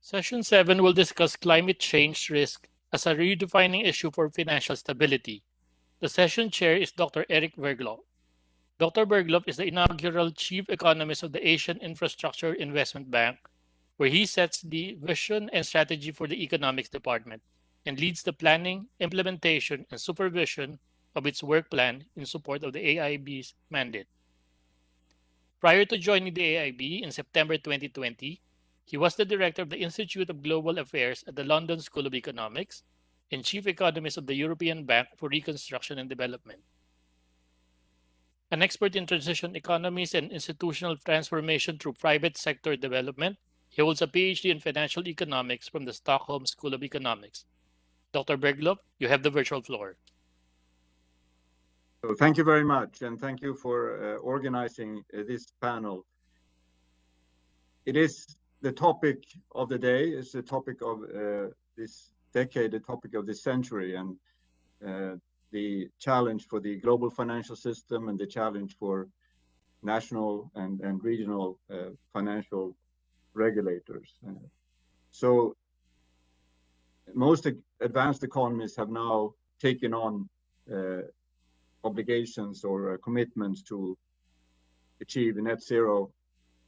Session 7 will discuss climate change risk as a redefining issue for financial stability. The session chair is Dr. Eric Verglo. Dr. Bergloff is the inaugural chief economist of the Asian Infrastructure Investment Bank, where he sets the vision and strategy for the economics department and leads the planning, implementation, and supervision of its work plan in support of the AIB's mandate. Prior to joining the AIB in September 2020, he was the director of the Institute of Global Affairs at the London School of Economics and chief economist of the European Bank for Reconstruction and Development. An expert in transition economies and institutional transformation through private sector development, he holds a PhD in financial economics from the Stockholm School of Economics. Dr. Bergloff, you have the virtual floor. So thank you very much, and thank you for organizing this panel. It is the topic of the day, it's the topic of this decade, the topic of this century, and the challenge for the global financial system and the challenge for national and regional financial regulators. So most advanced economies have now taken on obligations or commitments to achieve net zero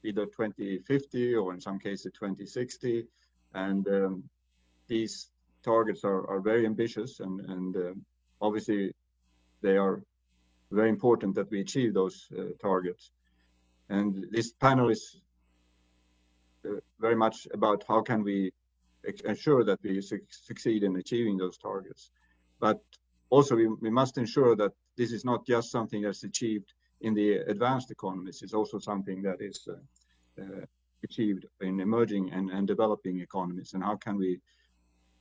either 2050 or in some cases 2060. And these targets are very ambitious and obviously they are very important that we achieve those targets. And this panel is very much about how can we ensure that we succeed in achieving those targets. But also we must ensure that this is not just something that's achieved in the advanced economies, it's also something that is achieved in emerging and developing economies. And how can we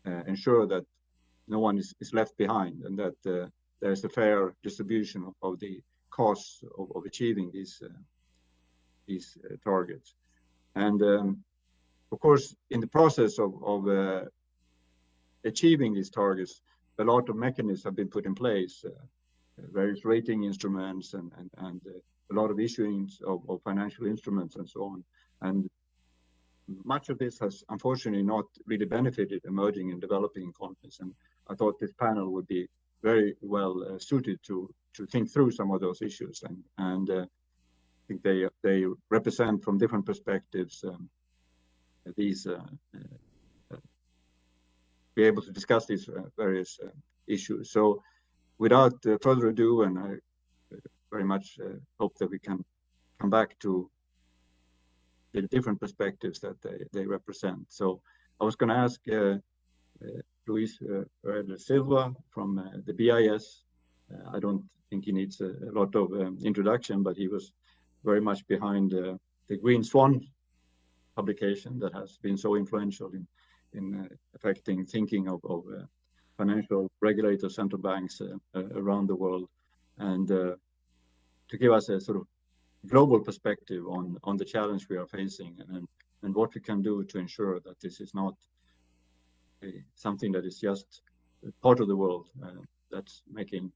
ensure that no one is left behind and that there's a fair distribution of the costs of achieving these targets. And of course, in the process of achieving these targets, a lot of mechanisms have been put in place, various rating instruments and a lot of issuings of financial instruments and so on. And much of this has unfortunately not really benefited emerging and developing economies. And I thought this panel would be very well suited to think through some of those issues. And I think they represent from different perspectives these be able to discuss these various issues. So without further ado, and I very much hope that we can come back to the different perspectives that they represent. So I was going to ask Luis Silva from the BIS. I don't think he needs a lot of introduction, but he was very much behind the Green Swan publication that has been so influential in affecting thinking of financial regulators, central banks around the world, and to give us a sort of global perspective on the challenge we are facing and what we can do to ensure that this is not something that is just part of the world that's making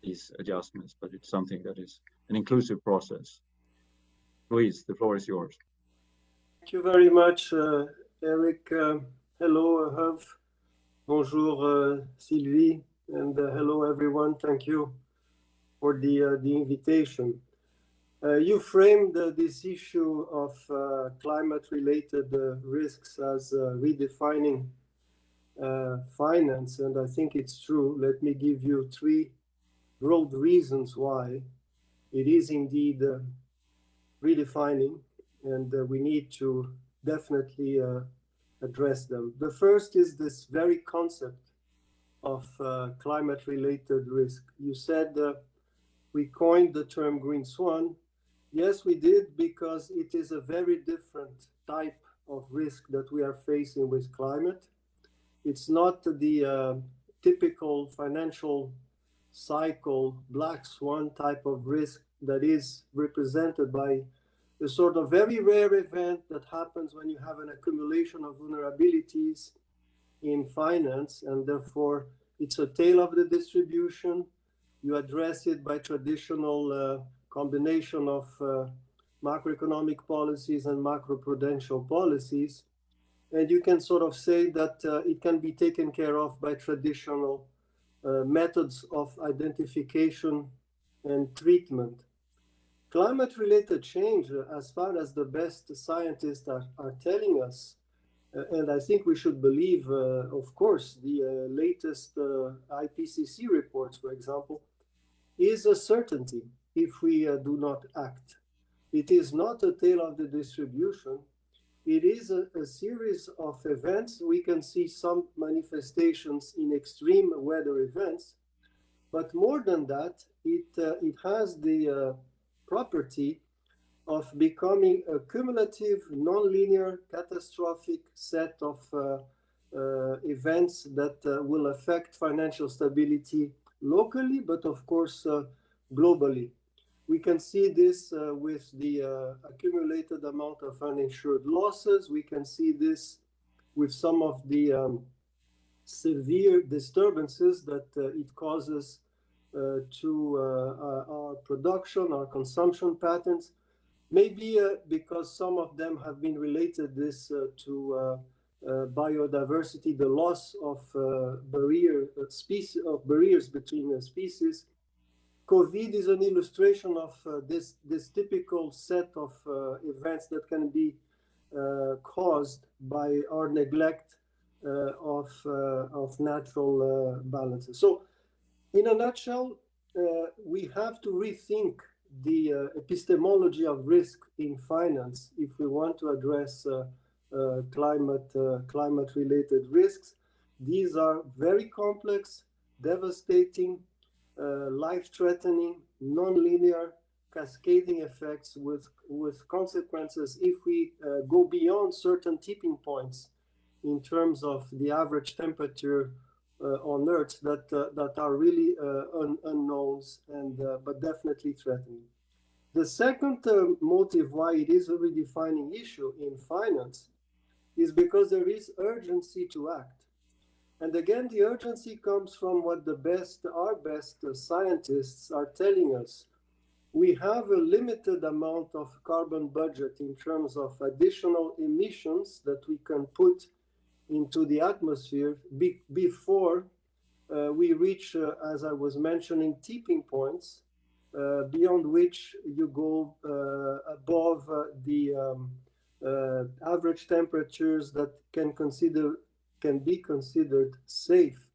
these adjustments, but it's something that is an inclusive process. Luis, the floor is yours. Thank you very much, Eric. Hello, Herve. Bonjour, Sylvie, and hello, everyone. Thank you for the invitation. You framed this issue of climate-related risks as redefining finance, and I think it's true. Let me give you three broad reasons why it is indeed redefining, and we need to definitely address them. The first is this very concept of climate-related risk. You said we coined the term Green Swan. Yes, we did, because it is a very different type of risk that we are facing with climate. It's not the typical financial cycle black swan type of risk that is represented by a sort of very rare event that happens when you have an accumulation of vulnerabilities in finance, and therefore it's a tail of the distribution. You address it by traditional combination of macroeconomic policies and macroprudential policies. And you can sort of say that it can be taken care of by traditional methods of identification and treatment. Climate-related change, as far as the best scientists are telling us, and I think we should believe, of course, the latest IPCC reports, for example, is a certainty if we do not act. It is not a tale of the distribution. It is a series of events. We can see some manifestations in extreme weather events, but more than that, it has the property of becoming a cumulative, non-linear, catastrophic set of events that will affect financial stability locally, but of course globally. We can see this with the accumulated amount of uninsured losses. We can see this with some of the severe disturbances that it causes to our production, our consumption patterns. Maybe because some of them have been related this to biodiversity, the loss of barriers between species. COVID is an illustration of this typical set of events that can be caused by our neglect of natural balances. So, in a nutshell, we have to rethink the epistemology of risk in finance if we want to address climate-related risks. These are very complex, devastating, life-threatening, non-linear, cascading effects with consequences if we go beyond certain tipping points in terms of the average temperature on Earth that are really unknowns and but definitely threatening. The second motive why it is a redefining issue in finance is because there is urgency to act. And again, the urgency comes from what our best scientists are telling us. We have a limited amount of carbon budget in terms of additional emissions that we can put into the atmosphere before we reach, as I was mentioning, tipping points, beyond which you go above the average temperatures that can be considered safe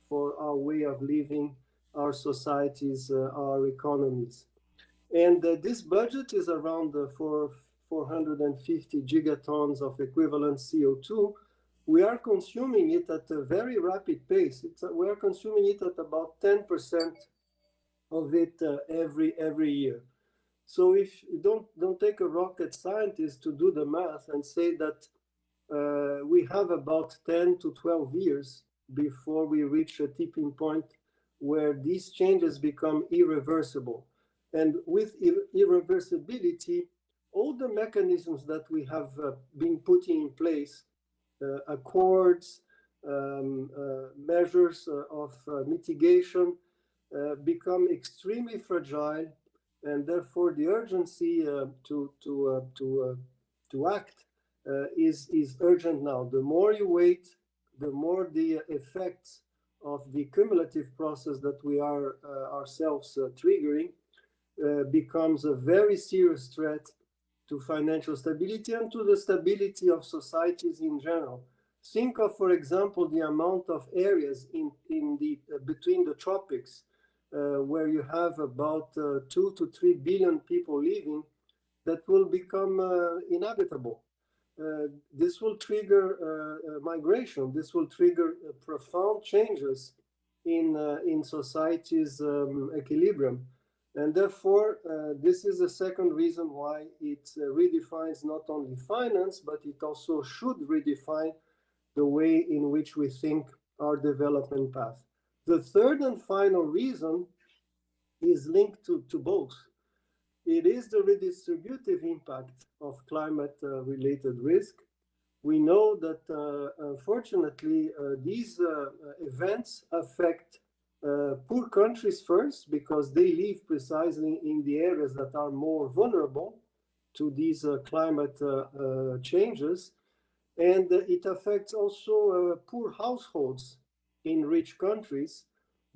for our way of living, our societies, our economies. And this budget is around 450 gigatons of equivalent CO2. We are consuming it at a very rapid pace. We are consuming it at about 10% of it every year. So if you don't take a rocket scientist to do the math and say that we have about 10 to 12 years before we reach a tipping point where these changes become irreversible. And with irreversibility, all the mechanisms that we have been putting in place, accords, measures of mitigation, become extremely fragile, and therefore the urgency to act is urgent now. The more you wait, the more the effects of the cumulative process that we are ourselves triggering becomes a very serious threat to financial stability and to the stability of societies in general. Think of, for example, the amount of areas in the between the tropics where you have about 2 to 3 billion people living that will become inhabitable. This will trigger migration. This will trigger profound changes in society's equilibrium. And therefore, this is the second reason why it redefines not only finance, but it also should redefine the way in which we think our development path. The third and final reason is linked to both. It is the redistributive impact of climate-related risk. We know that, unfortunately, these events affect poor countries first because they live precisely in the areas that are more vulnerable to these climate changes. And it affects also poor households in rich countries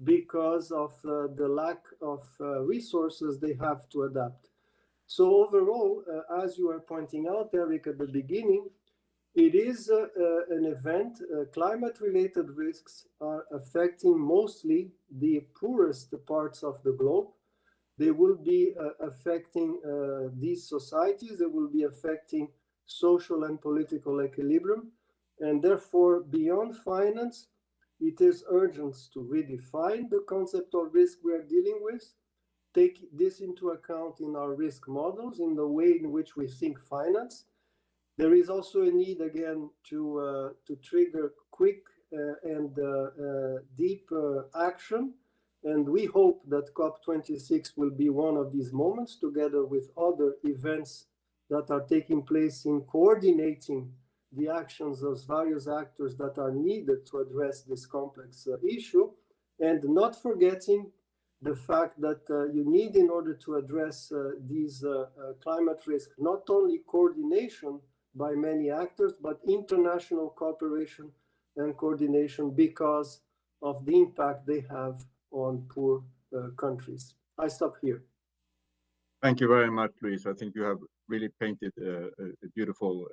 because of the lack of resources they have to adapt. So overall, as you are pointing out, Eric, at the beginning, it is an event. Climate-related risks are affecting mostly the poorest parts of the globe. They will be affecting these societies. They will be affecting social and political equilibrium. And therefore, beyond finance, it is urgent to redefine the concept of risk we are dealing with, take this into account in our risk models, in the way in which we think finance. There is also a need, again, to trigger quick and deep action. And we hope that COP26 will be one of these moments, together with other events that are taking place in coordinating the actions of various actors that are needed to address this complex issue. And not forgetting the fact that you need, in order to address these climate risks, not only coordination by many actors, but international cooperation and coordination because of the impact they have on poor countries. I stop here. Thank you very much, Luis. I think you have really painted a beautiful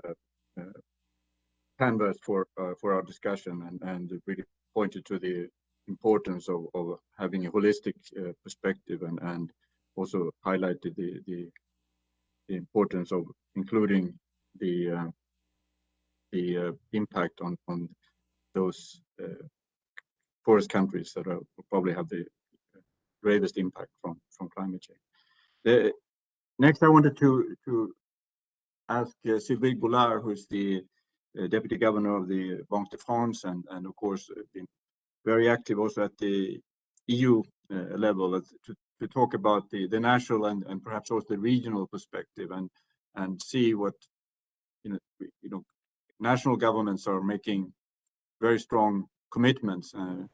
canvas for our discussion, and really pointed to the importance of having a holistic perspective, and also highlighted the importance of including the impact on those poorest countries that will probably have the gravest impact from climate change. Next, I wanted to ask Sylvie Boulard, who is the Deputy Governor of the Banque de France, and of course been very active also at the EU level, to talk about the national and perhaps also the regional perspective, and see what you know national governments are making very strong commitments, and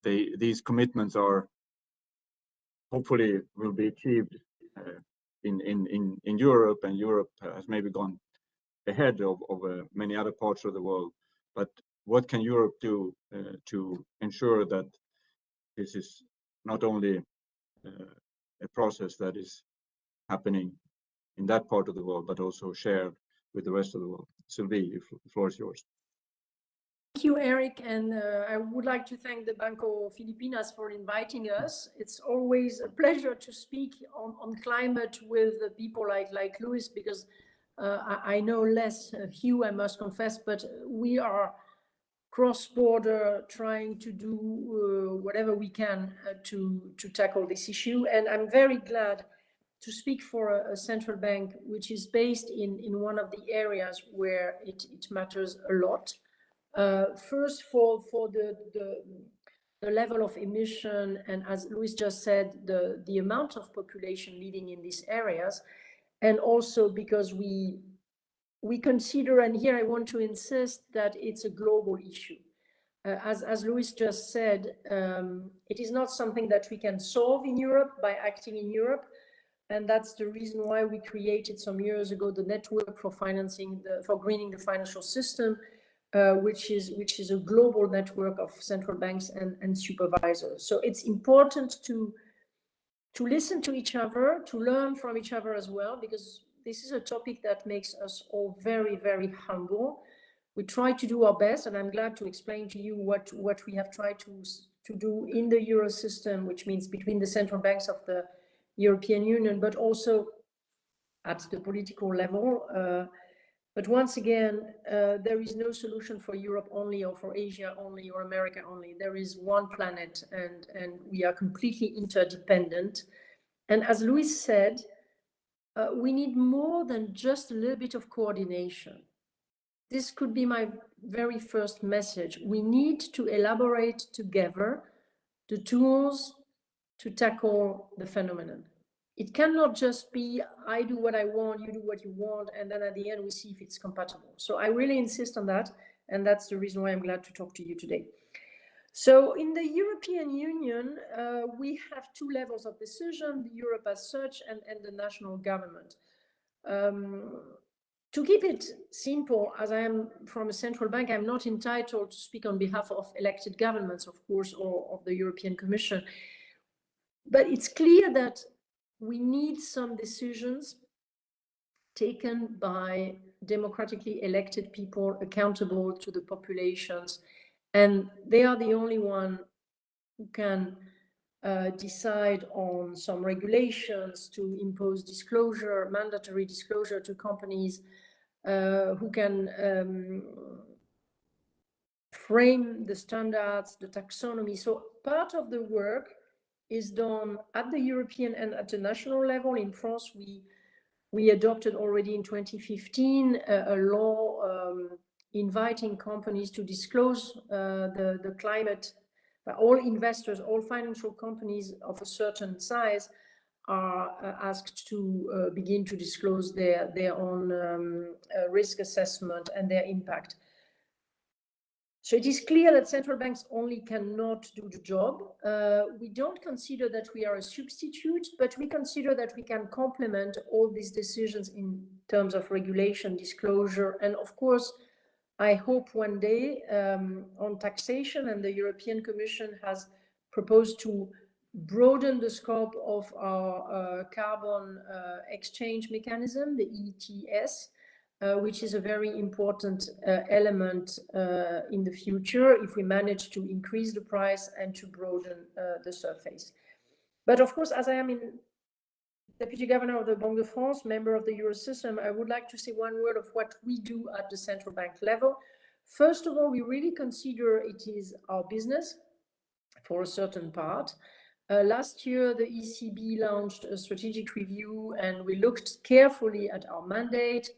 these commitments are hopefully will be achieved in Europe, and Europe has maybe gone ahead of many other parts of the world. But what can Europe do to ensure that this is not only a process that is happening in that part of the world, but also shared with the rest of the world? Sylvie, the floor is yours. Thank you, Eric, and I would like to thank the Banco Filipinas for inviting us. It's always a pleasure to speak on climate with people like Luis, because I know less Hugh, I must confess, but we are cross-border trying to do whatever we can to tackle this issue. And I'm very glad to speak for a central bank which is based in one of the areas where it matters a lot. First, for the level of emission, and as Luis just said, the amount of population living in these areas, and also because we consider, and here I want to insist, that it's a global issue. As Luis just said, it is not something that we can solve in Europe by acting in Europe, and that's the reason why we created some years ago the network for financing for greening the financial system, which is a global network of central banks and supervisors. So it's important to listen to each other, to learn from each other as well, because this is a topic that makes us all very, very humble. We try to do our best, and I'm glad to explain to you what we have tried to do in the Euro system, which means between the central banks of the European Union, but also at the political level. But once again, there is no solution for Europe only, or for Asia only, or America only. There is one planet, and we are completely interdependent. And as Luis said, we need more than just a little bit of coordination. This could be my very first message. We need to elaborate together the tools to tackle the phenomenon. It cannot just be, I do what I want, you do what you want, and then at the end we see if it's compatible. So I really insist on that, and that's the reason why I'm glad to talk to you today. So in the European Union, we have two levels of decision, the Europe as such and the national government. To keep it simple, as I am from a central bank, I'm not entitled to speak on behalf of elected governments, of course, or of the European Commission. But it's clear that we need some decisions taken by democratically elected people accountable to the populations. And they are the only one who can decide on some regulations to impose disclosure, mandatory disclosure to companies, who can frame the standards, the taxonomy. So part of the work is done at the European and at the national level. In France, we adopted already in 2015 a law inviting companies to disclose the climate. All investors, all financial companies of a certain size are asked to begin to disclose their own risk assessment and their impact. So it is clear that central banks only cannot do the job. We don't consider that we are a substitute, but we consider that we can complement all these decisions in terms of regulation, disclosure, and of course, I hope one day on taxation, and the European Commission has proposed to broaden the scope of our carbon exchange mechanism, the ETS, which is a very important element in the future if we manage to increase the price and to broaden the surface. But of course, as I am Deputy Governor of the Banque de France, member of the Eurosystem, I would like to say one word of what we do at the central bank level. First of all, we really consider it is our business for a certain part. Last year, the ECB launched a strategic review and we looked carefully at our mandate.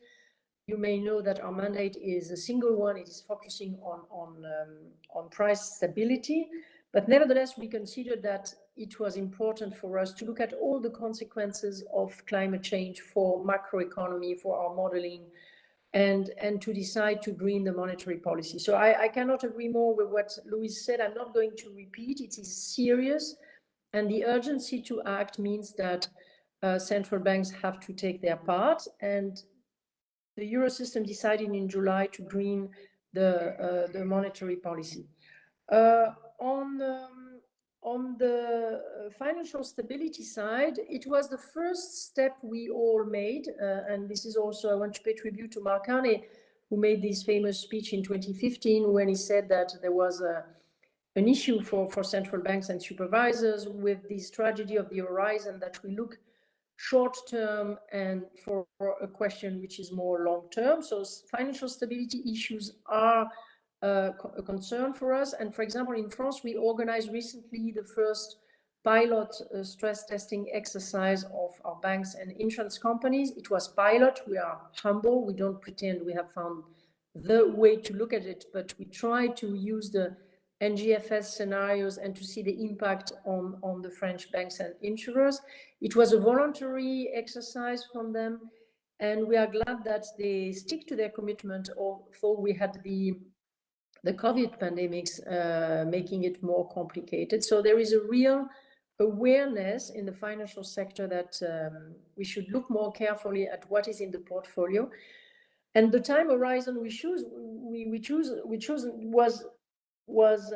You may know that our mandate is a single one. It is focusing on price stability. But nevertheless, we considered that it was important for us to look at all the consequences of climate change for macroeconomy, for our modeling, and to decide to green the monetary policy. So I cannot agree more with what Louise said. I'm not going to repeat. It is serious. And the urgency to act means that central banks have to take their part. And the Eurosystem decided in July to green the monetary policy. On the financial stability side, it was the first step we all made, and this is also, I want to pay tribute to Mark Carney, who made this famous speech in 2015 when he said that there was an issue for central banks and supervisors with this tragedy of the horizon, that we look short-term and for a question which is more long-term. So financial stability issues are a concern for us. And for example, in France, we organized recently the first pilot stress testing exercise of our banks and insurance companies. It was pilot. We are humble. We don't pretend we have found the way to look at it, but we try to use the NGFS scenarios and to see the impact on the French banks and insurers. It was a voluntary exercise from them, and we are glad that they stick to their commitment, although we had the COVID pandemics making it more complicated. So there is a real awareness in the financial sector that we should look more carefully at what is in the portfolio. And the time horizon we chose was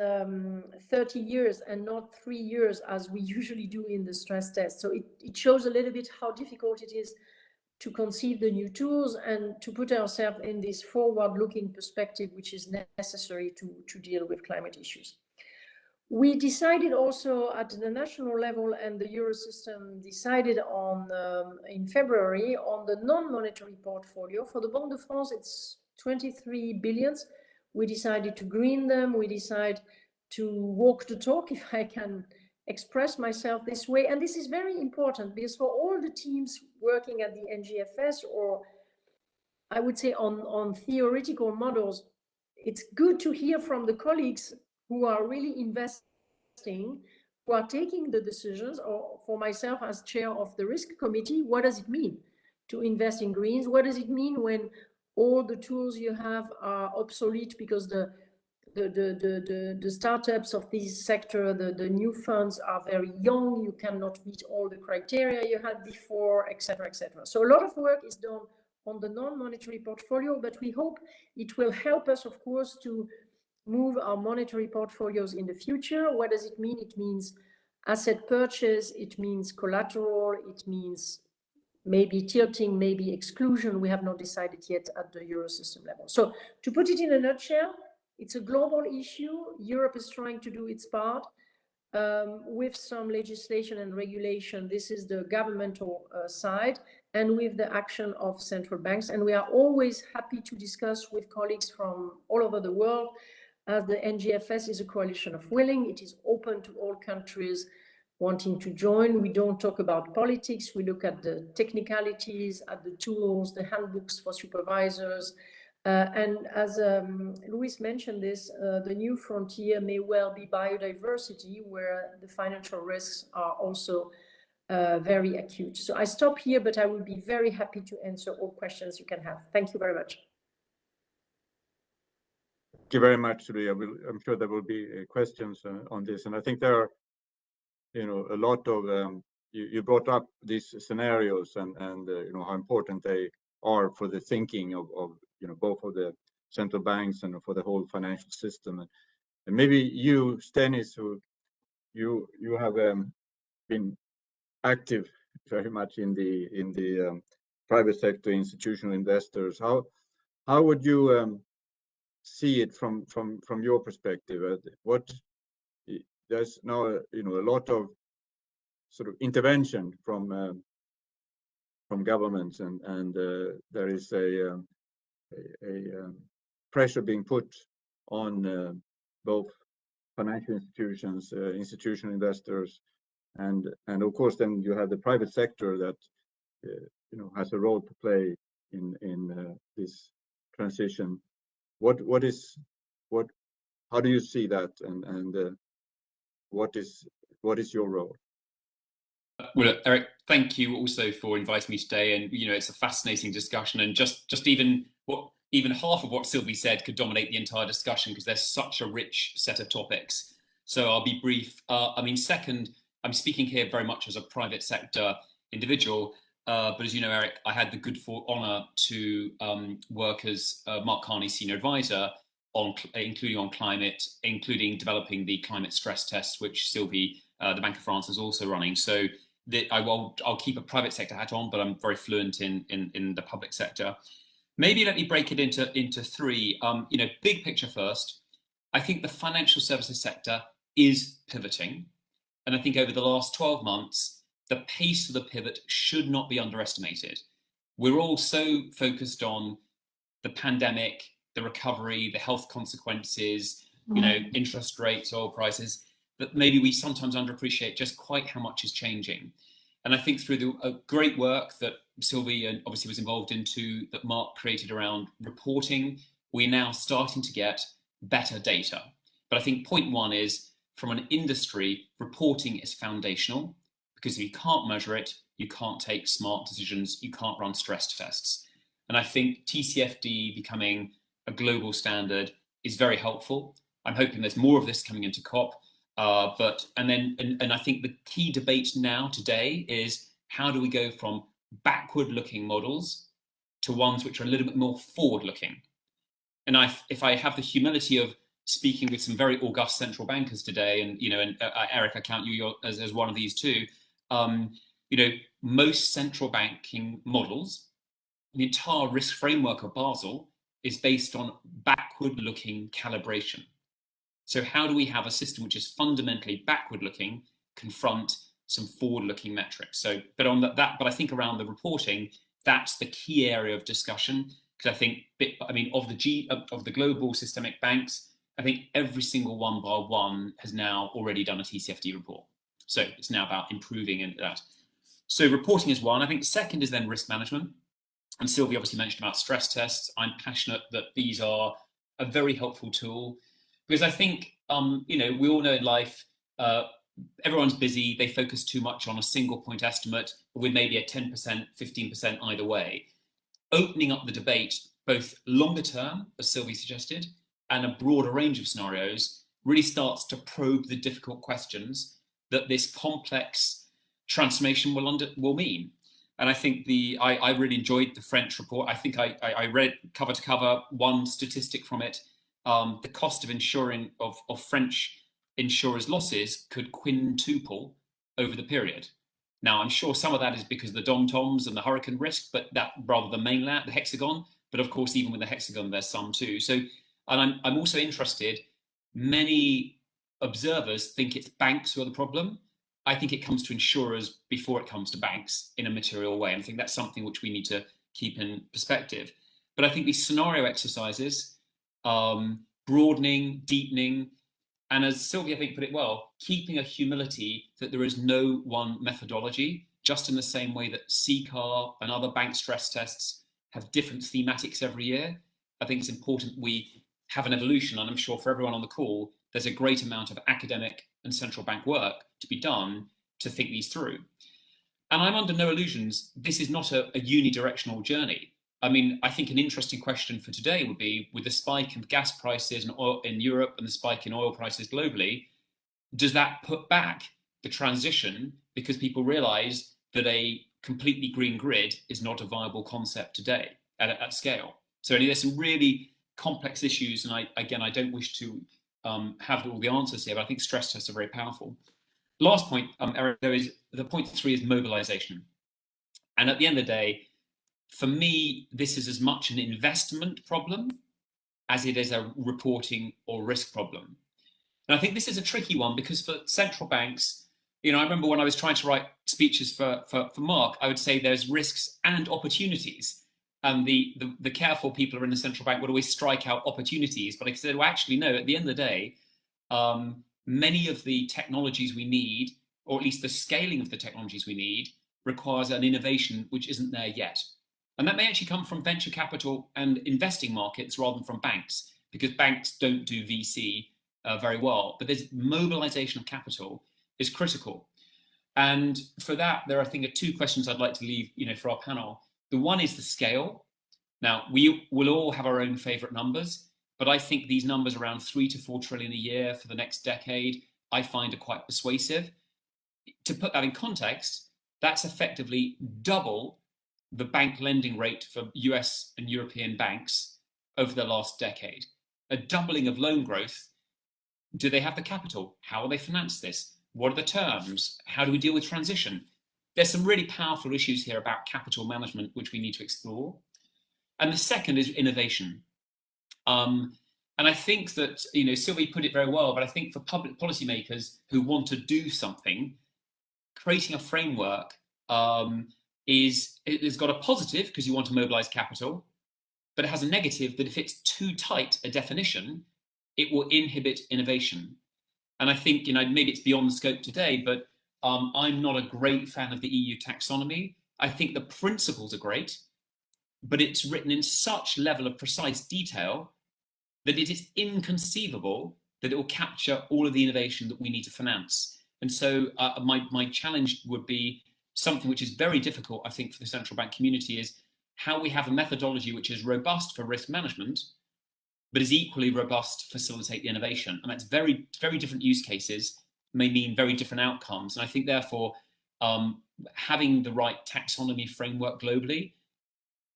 30 years and not 3 years as we usually do in the stress test. So it shows a little bit how difficult it is to conceive the new tools and to put ourselves in this forward-looking perspective, which is necessary to deal with climate issues. We decided also at the national level, and the Eurosystem decided on in February on the non-monetary portfolio. For the Banque de France, it's 23 billion. We decided to green them. We decided to walk the talk, if I can express myself this way. And this is very important because for all the teams working at the NGFS, or I would say on theoretical models, it's good to hear from the colleagues who are really investing, who are taking the decisions, or for myself as chair of the risk committee, what does it mean to invest in greens? What does it mean when all the tools you have are obsolete because the startups of this sector, the new funds are very young, you cannot meet all the criteria you had before, etc., etc. So a lot of work is done on the non-monetary portfolio, but we hope it will help us, of course, to move our monetary portfolios in the future. What does it mean? It means asset purchase, it means collateral, it means maybe tilting, maybe exclusion. We have not decided yet at the Eurosystem level. So to put it in a nutshell, it's a global issue. Europe is trying to do its part with some legislation and regulation. This is the governmental side, and with the action of central banks. And we are always happy to discuss with colleagues from all over the world. As the NGFS is a coalition of willing, it is open to all countries wanting to join. We don't talk about politics. We look at the technicalities, at the tools, the handbooks for supervisors. And as Luis mentioned this, the new frontier may well be biodiversity, where the financial risks are also very acute. So I stop here, but I will be very happy to answer all questions you can have. Thank you very much. Thank you very much, Julia. I'm sure there will be questions on this, and I think there are, a lot of you brought up these scenarios and how important they are for the thinking of both of the central banks and for the whole financial system. And maybe you, Stanis, who you have been active very much in the private sector, institutional investors. How would you see it from your perspective? There's now a lot of sort of intervention from governments, and there is a pressure being put on both financial institutions, institutional investors, and of course then you have the private sector that has a role to play in this transition. How do you see that, and what is your role? Well, Eric, thank you also for inviting me today, and it's a fascinating discussion, and just even half of what Sylvie said could dominate the entire discussion, because there's such a rich set of topics. So I'll be brief. Second, I'm speaking here very much as a private sector individual, but as you know, Eric, I had the good honour to work as Mark Carney's senior advisor including on climate, including developing the climate stress tests, which Sylvie, the Bank of France, is also running. So I'll keep a private sector hat on, but I'm very fluent in the public sector. Maybe let me break it into three. Big picture first. I think the financial services sector is pivoting, and I think over the last 12 months, the pace of the pivot should not be underestimated. We're all so focused on the pandemic, the recovery, the health consequences, interest rates, oil prices, that maybe we sometimes underappreciate just quite how much is changing. And I think through the great work that Sylvie obviously was involved into, that Mark created around reporting, we're now starting to get better data. But I think point one is, from an industry, reporting is foundational, because if you can't measure it, you can't take smart decisions, you can't run stress tests. And I think TCFD becoming a global standard is very helpful. I'm hoping there's more of this coming into COP. And I think the key debate now today is, how do we go from backward-looking models to ones which are a little bit more forward-looking? And if I have the humility of speaking with some very august central bankers today, and Eric, I count you as one of these too. Most central banking models, the entire risk framework of Basel, is based on backward-looking calibration. So how do we have a system which is fundamentally backward-looking confront some forward-looking metrics? But I think around the reporting, that's the key area of discussion, because I think, of the global systemic banks, I think every single one bar one has now already done a TCFD report. So it's now about improving in that. So reporting is one. I think second is then risk management. And Sylvie obviously mentioned about stress tests. I'm passionate that these are a very helpful tool, because I think, we all know in life, everyone's busy. They focus too much on a single point estimate with maybe a 10%, 15% either way. Opening up the debate, both longer term, as Sylvie suggested, and a broader range of scenarios, really starts to probe the difficult questions that this complex transformation will mean. And I think I really enjoyed the French report. I think I read cover to cover one statistic from it. The cost of insuring of French insurers' losses could quintuple over the period. Now, I'm sure some of that is because of the dom-toms and the hurricane risk, but that rather the mainland, the hexagon. But of course, even with the hexagon, there's some too. So, and I'm also interested, many observers think it's banks who are the problem. I think it comes to insurers before it comes to banks in a material way. And I think that's something which we need to keep in perspective. But I think these scenario exercises, broadening, deepening, and as Sylvia, I think, put it well, keeping a humility that there is no one methodology, just in the same way that CCAR and other bank stress tests have different thematics every year. I think it's important we have an evolution, and I'm sure for everyone on the call, there's a great amount of academic and central bank work to be done to think these through. And I'm under no illusions, this is not a unidirectional journey. I mean, I think an interesting question for today would be, with the spike of gas prices and oil in Europe and the spike in oil prices globally, does that put back the transition because people realize that a completely green grid is not a viable concept today at scale? So there's some really complex issues, and I don't wish to have all the answers here, but I think stress tests are very powerful. Last point, Eric, the point 3 is mobilization. And at the end of the day, for me, this is as much an investment problem as it is a reporting or risk problem. And I think this is a tricky one because for central banks, I remember when I was trying to write speeches for Mark, I would say there's risks and opportunities. And the careful people who are in the central bank would always strike out opportunities. But I said, well, actually, no, at the end of the day, many of the technologies we need, or at least the scaling of the technologies we need, requires an innovation which isn't there yet. And that may actually come from venture capital and investing markets rather than from banks, because banks don't do VC very well. But this mobilization of capital is critical. And for that, there are, I think, 2 questions I'd like to leave for our panel. The one is the scale. Now, we will all have our own favorite numbers, but I think these numbers around 3 to 4 trillion a year for the next decade, I find are quite persuasive. To put that in context, that's effectively double the bank lending rate for US and European banks over the last decade. A doubling of loan growth. Do they have the capital? How will they finance this? What are the terms? How do we deal with transition? There's some really powerful issues here about capital management, which we need to explore. And the second is innovation. And I think that, Sylvie put it very well, but I think for public policymakers who want to do something, creating a framework it's got a positive because you want to mobilize capital, but it has a negative that if it's too tight a definition, it will inhibit innovation. And I think, maybe it's beyond the scope today, but I'm not a great fan of the EU taxonomy. I think the principles are great, but it's written in such level of precise detail that it is inconceivable that it will capture all of the innovation that we need to finance. And so my challenge would be something which is very difficult, I think, for the central bank community, is how we have a methodology which is robust for risk management, but is equally robust to facilitate the innovation. And that's very, very different use cases may mean very different outcomes. And I think, therefore, having the right taxonomy framework globally,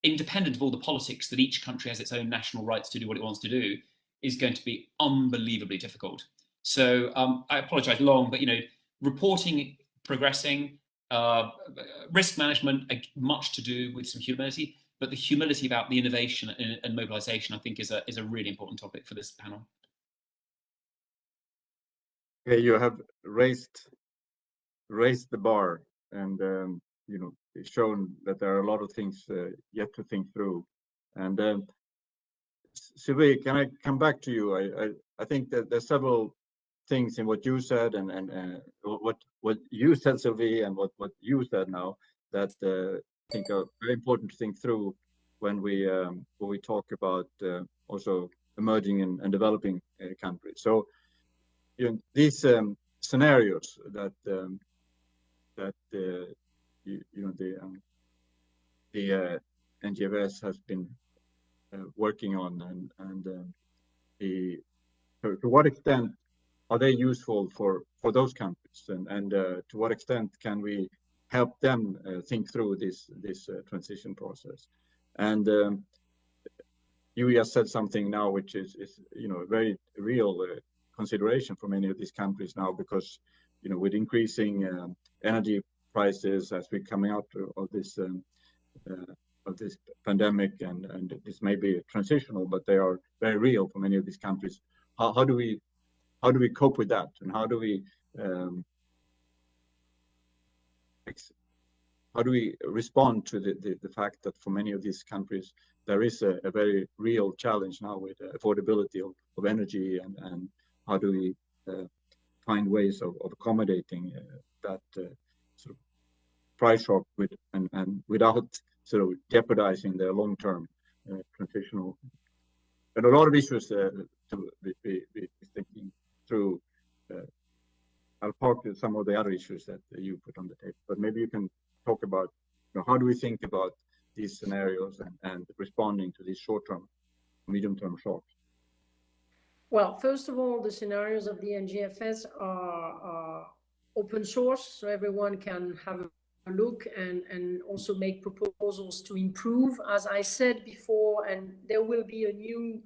independent of all the politics that each country has its own national rights to do what it wants to do, is going to be unbelievably difficult. So I apologize long, but reporting, progressing, risk management, much to do with some humility, but the humility about the innovation and mobilization, I think, is a really important topic for this panel. Okay, you have raised the bar and shown that there are a lot of things yet to think through. And Sylvie, can I come back to you? I think that there's several things in what you said and what you said, Sylvie, and what you said now that I think are very important to think through when we talk about also emerging and developing countries. So these scenarios that the NGFS has been working on, and to what extent are they useful for those countries, and to what extent can we help them think through this transition process. And you just said something now, which is a very real consideration for many of these countries now, because with increasing energy prices as we're coming out of this pandemic, and this may be transitional, but they are very real for many of these countries. How do we cope with that, and how do we respond to the fact that for many of these countries there is a very real challenge now with affordability of energy, and how do we find ways of accommodating that sort of price shock and without sort of jeopardizing their long-term transitional, and a lot of issues to be thinking through. I'll talk to some of the other issues that you put on the table, but maybe you can talk about how do we think about these scenarios and responding to these short-term, medium-term shocks. Well, first of all, the scenarios of the NGFS are open source, so everyone can have a look and also make proposals to improve, as I said before, and there will be a new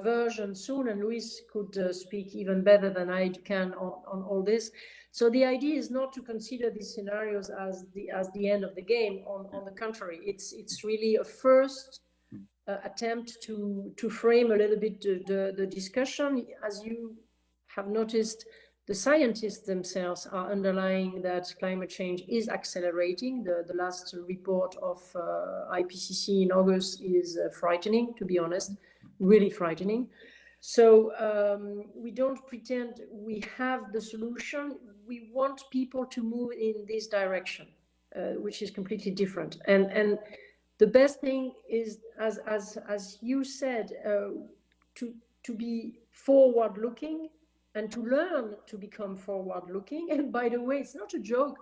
version soon, and Luis could speak even better than I can on all this. So the idea is not to consider these scenarios as the end of the game. On the contrary, it's really a first attempt to frame a little bit the discussion. As you have noticed, the scientists themselves are underlying that climate change is accelerating. The last report of IPCC in August is frightening, to be honest, really frightening. So we don't pretend we have the solution. We want people to move in this direction, which is completely different. And the best thing is, as you said, to be forward-looking and to learn to become forward-looking. And by the way, it's not a joke.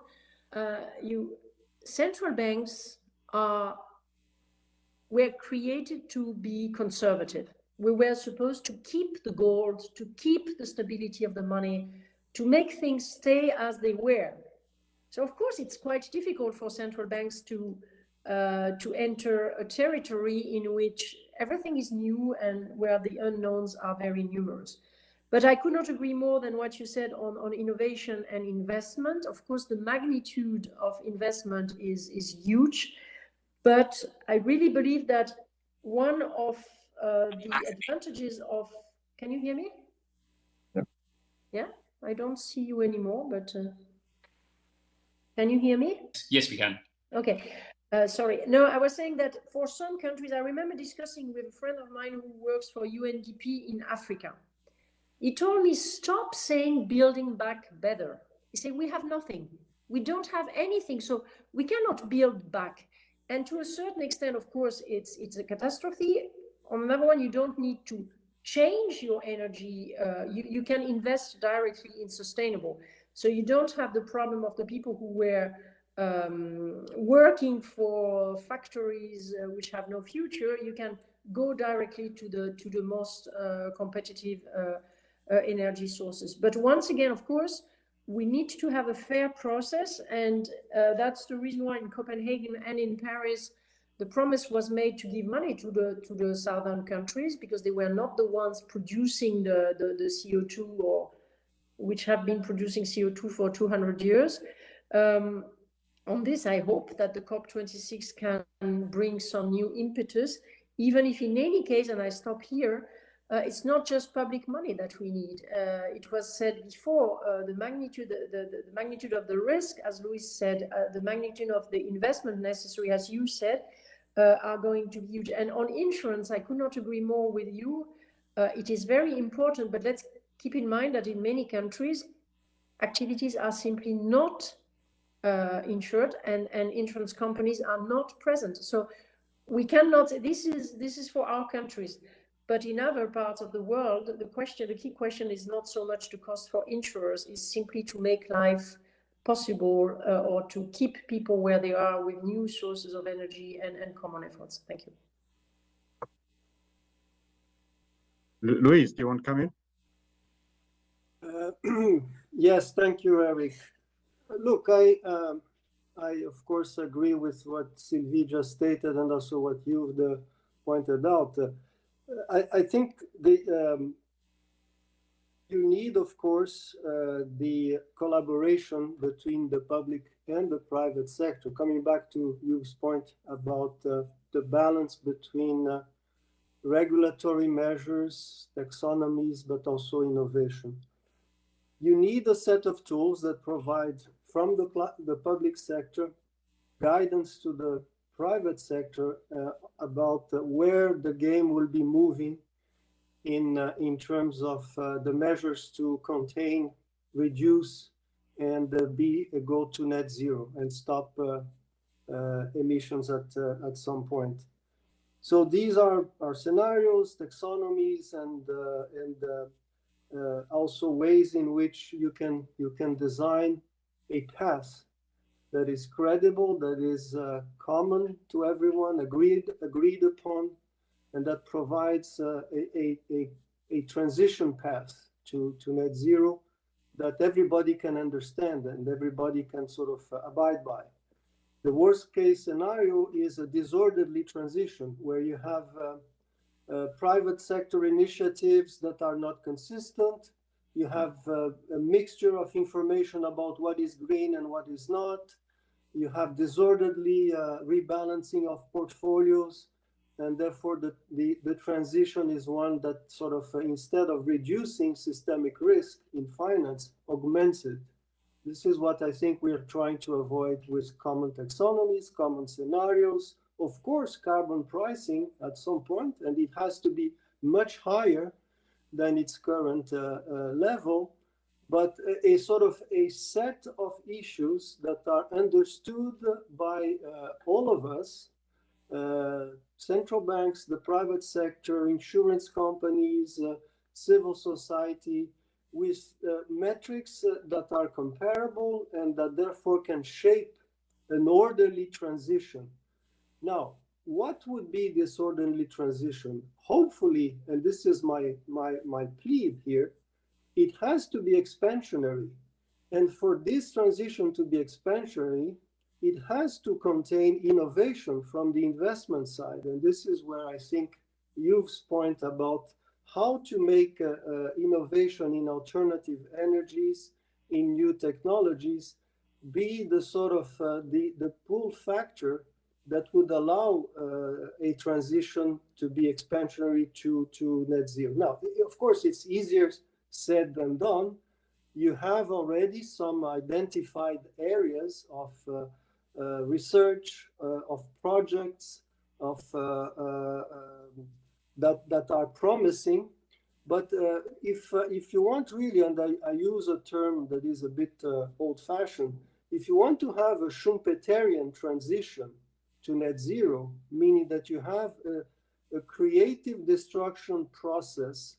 Central banks were created to be conservative. We were supposed to keep the gold, to keep the stability of the money, to make things stay as they were. So of course, it's quite difficult for central banks to enter a territory in which everything is new and where the unknowns are very numerous. But I could not agree more than what you said on innovation and investment. Of course, the magnitude of investment is huge, but I really believe that one of the advantages of, can you hear me? Yeah. Yeah, I don't see you anymore, but can you hear me? Yes, we can. Okay. Sorry. No, I was saying that for some countries, I remember discussing with a friend of mine who works for UNDP in Africa. He told me, stop saying building back better. He said, we have nothing. We don't have anything, so we cannot build back. And to a certain extent, of course, it's a catastrophe. On another one, you don't need to change your energy. You can invest directly in sustainable. So you don't have the problem of the people who were working for factories which have no future. You can go directly to the most competitive energy sources. But once again, of course, we need to have a fair process, and that's the reason why in Copenhagen and in Paris the promise was made to give money to the southern countries, because they were not the ones producing the CO2, or which have been producing CO2 for 200 years. On this, I hope that the COP26 can bring some new impetus, even if in any case, and I stop here, it's not just public money that we need. It was said before, the magnitude of the risk, as Luis said, the magnitude of the investment necessary, as you said, are going to be huge. And on insurance, I could not agree more with you. It is very important, but let's keep in mind that in many countries, activities are simply not insured, and insurance companies are not present. So we cannot, this is for our countries. But in other parts of the world, the key question is not so much the cost for insurers, is simply to make life possible or to keep people where they are with new sources of energy and common efforts. Thank you. Luis, do you want to come in? Yes, thank you, Eric. Look, I of course agree with what Sylvie just stated and also what you've pointed out. I think you need, of course, the collaboration between the public and the private sector. Coming back to Hugh's point about the balance between regulatory measures, taxonomies, but also innovation. You need a set of tools that provide from the public sector guidance to the private sector about where the game will be moving in terms of the measures to contain, reduce, and go to net zero and stop emissions at some point. So these are scenarios, taxonomies, and also ways in which you can design a path that is credible, that is common to everyone, agreed upon, and that provides a transition path to net zero that everybody can understand and everybody can sort of abide by. The worst case scenario is a disorderly transition where you have private sector initiatives that are not consistent. You have a mixture of information about what is green and what is not. You have disorderly rebalancing of portfolios. And therefore, the transition is one that sort of, instead of reducing systemic risk in finance, augments it. This is what I think we are trying to avoid with common taxonomies, common scenarios, of course, carbon pricing at some point, and it has to be much higher than its current level, but a sort of a set of issues that are understood by all of us, central banks, the private sector, insurance companies, civil society, with metrics that are comparable and that therefore can shape an orderly transition. Now, what would be this orderly transition? Hopefully, and this is my plea here, it has to be expansionary. And for this transition to be expansionary, it has to contain innovation from the investment side. And this is where I think Hugh's point about how to make innovation in alternative energies, in new technologies, be the sort of the pull factor that would allow a transition to be expansionary to net zero. Now, of course, it's easier said than done. You have already some identified areas of research, of projects, of that are promising. But if you want really, and I use a term that is a bit old-fashioned, if you want to have a Schumpeterian transition to net zero, meaning that you have a creative destruction process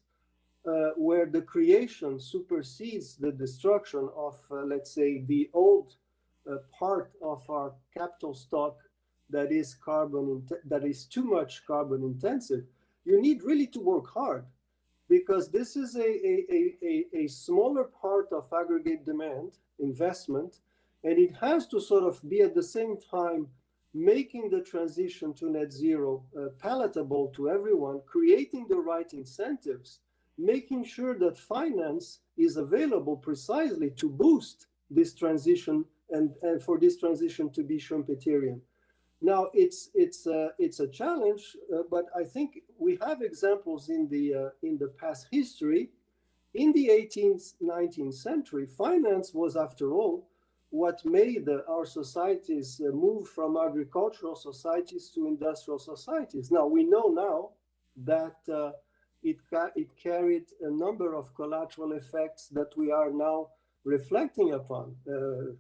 where the creation supersedes the destruction of, let's say, the old part of our capital stock that is too much carbon intensive, you need really to work hard, because this is a smaller part of aggregate demand investment, and it has to sort of be at the same time making the transition to net zero palatable to everyone, creating the right incentives, making sure that finance is available precisely to boost this transition and for this transition to be Schumpeterian. Now, it's a challenge, but I think we have examples in the past history. In the 18th, 19th century, finance was, after all, what made our societies move from agricultural societies to industrial societies. Now, we know now that it carried a number of collateral effects that we are now reflecting upon,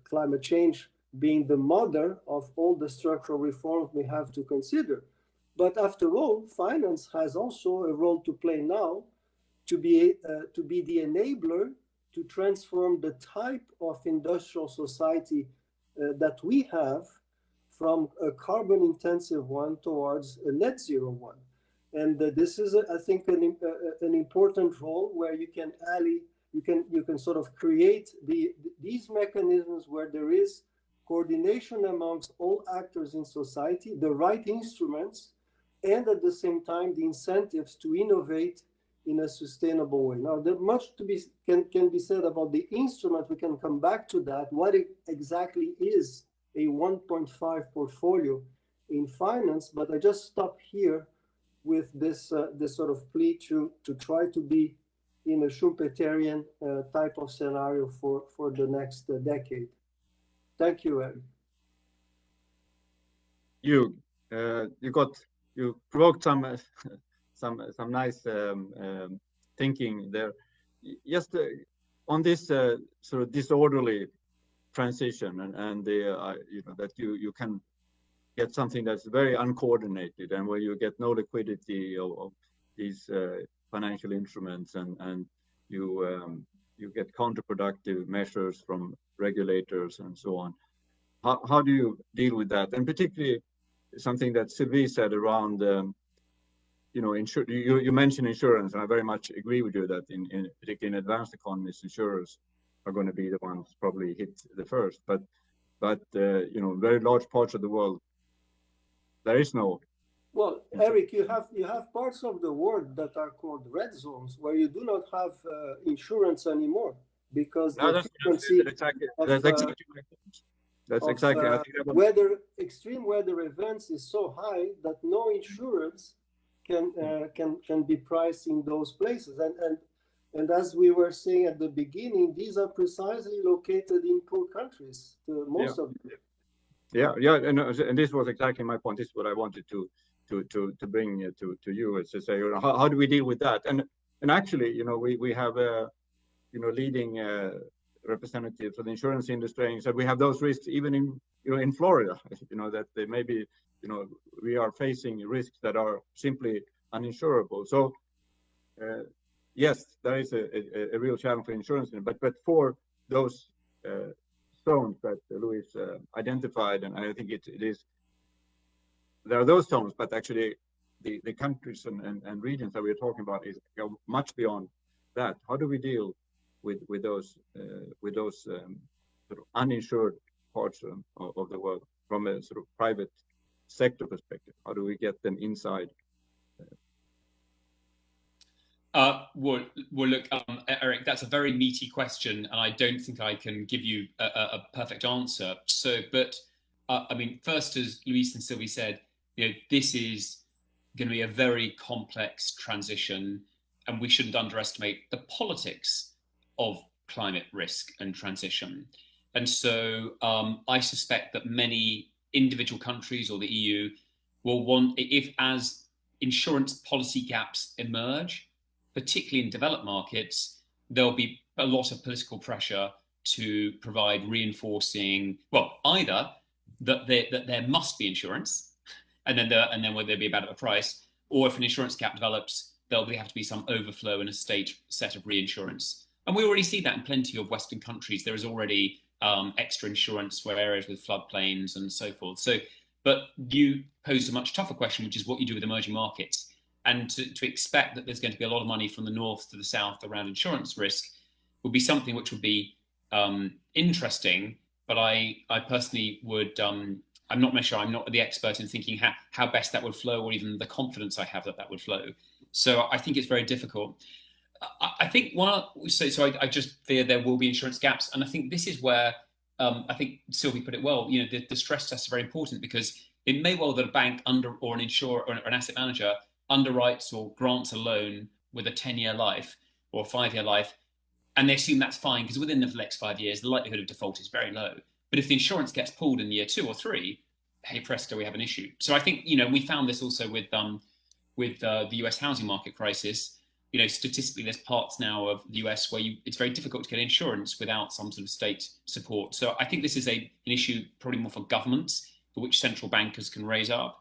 climate change being the mother of all the structural reforms we have to consider. But after all, finance has also a role to play now to be the enabler to transform the type of industrial society that we have from a carbon intensive one towards a net zero one. And this is, I think, an important role where you can sort of create these mechanisms where there is coordination amongst all actors in society, the right instruments, and at the same time, the incentives to innovate in a sustainable way. Now, there much can be said about the instrument. We can come back to that. What exactly is a 1.5 portfolio in finance? But I just stop here with this sort of plea to try to be in a Schumpeterian type of scenario for the next decade. Thank you, Eric. You provoked some nice thinking there. Just on this sort of disorderly transition, and that you can get something that's very uncoordinated, and where you get no liquidity of these financial instruments, and you get counterproductive measures from regulators and so on. How do you deal with that? And particularly something that Sylvie said around, you mentioned insurance, and I very much agree with you that particularly in advanced economies, insurers are going to be the ones probably hit the first. But very large parts of the world, there is no. Well, Eric, you have parts of the world that are called red zones, where you do not have insurance anymore because that's exactly. I think extreme weather events is so high that no insurance can be priced in those places. And as we were saying at the beginning, these are precisely located in poor countries. Most of them. Yeah, and this was exactly my point. This is what I wanted to bring to you, is to say, how do we deal with that? And actually, we have leading representatives of the insurance industry, and said we have those risks even in Florida. That they maybe we are facing risks that are simply uninsurable. So yes, there is a real challenge for insurance, but for those zones that Luis identified, and I think it is, there are those zones, but actually the countries and regions that we're talking about go much beyond that. How do we deal with those sort of uninsured parts of the world from a sort of private sector perspective? How do we get them inside? Well, look, Eric, that's a very meaty question, and I don't think I can give you a perfect answer. So, but I mean, first, as Luis and Sylvie said, this is going to be a very complex transition, and we shouldn't underestimate the politics of climate risk and transition. And so I suspect that many individual countries or the EU will want, if as insurance policy gaps emerge, particularly in developed markets, there'll be a lot of political pressure to provide reinforcing, well, either that there must be insurance, and then whether there be about a price, or if an insurance gap develops, there'll have to be some overflow in a state set of reinsurance. And we already see that in plenty of Western countries. There is already extra insurance for areas with floodplains and so forth. So, but you posed a much tougher question, which is what you do with emerging markets. And to expect that there's going to be a lot of money from the north to the south around insurance risk would be something which would be interesting. But I personally would, I'm not sure, I'm not the expert in thinking how best that would flow, or even the confidence I have that would flow. So I think it's very difficult. I think I just fear there will be insurance gaps. And I think this is where I think Sylvie put it well, the stress tests are very important, because it may well that a bank or an insurer or an asset manager underwrites or grants a loan with a 10-year life or a 5-year life, and they assume that's fine because within the next 5 years, the likelihood of default is very low. But if the insurance gets pulled in year 2 or 3, hey presto, we have an issue. So I think, we found this also with the US housing market crisis. Statistically, there's parts now of the US where it's very difficult to get insurance without some sort of state support. So I think this is an issue probably more for governments, for which central bankers can raise up.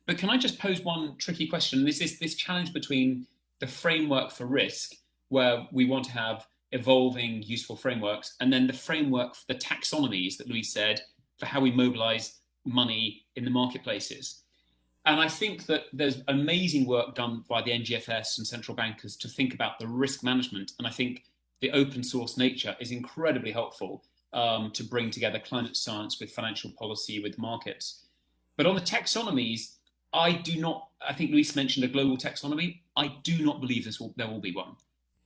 But can I just pose one tricky question? This is this challenge between the framework for risk, where we want to have evolving, useful frameworks, and then the framework for the taxonomies that Luis said, for how we mobilize money in the marketplaces. And I think that there's amazing work done by the NGFS and central bankers to think about the risk management. And I think the open source nature is incredibly helpful. to bring together climate science with financial policy, with markets. But on the taxonomies, I think Luis mentioned a global taxonomy. I do not believe there will be one.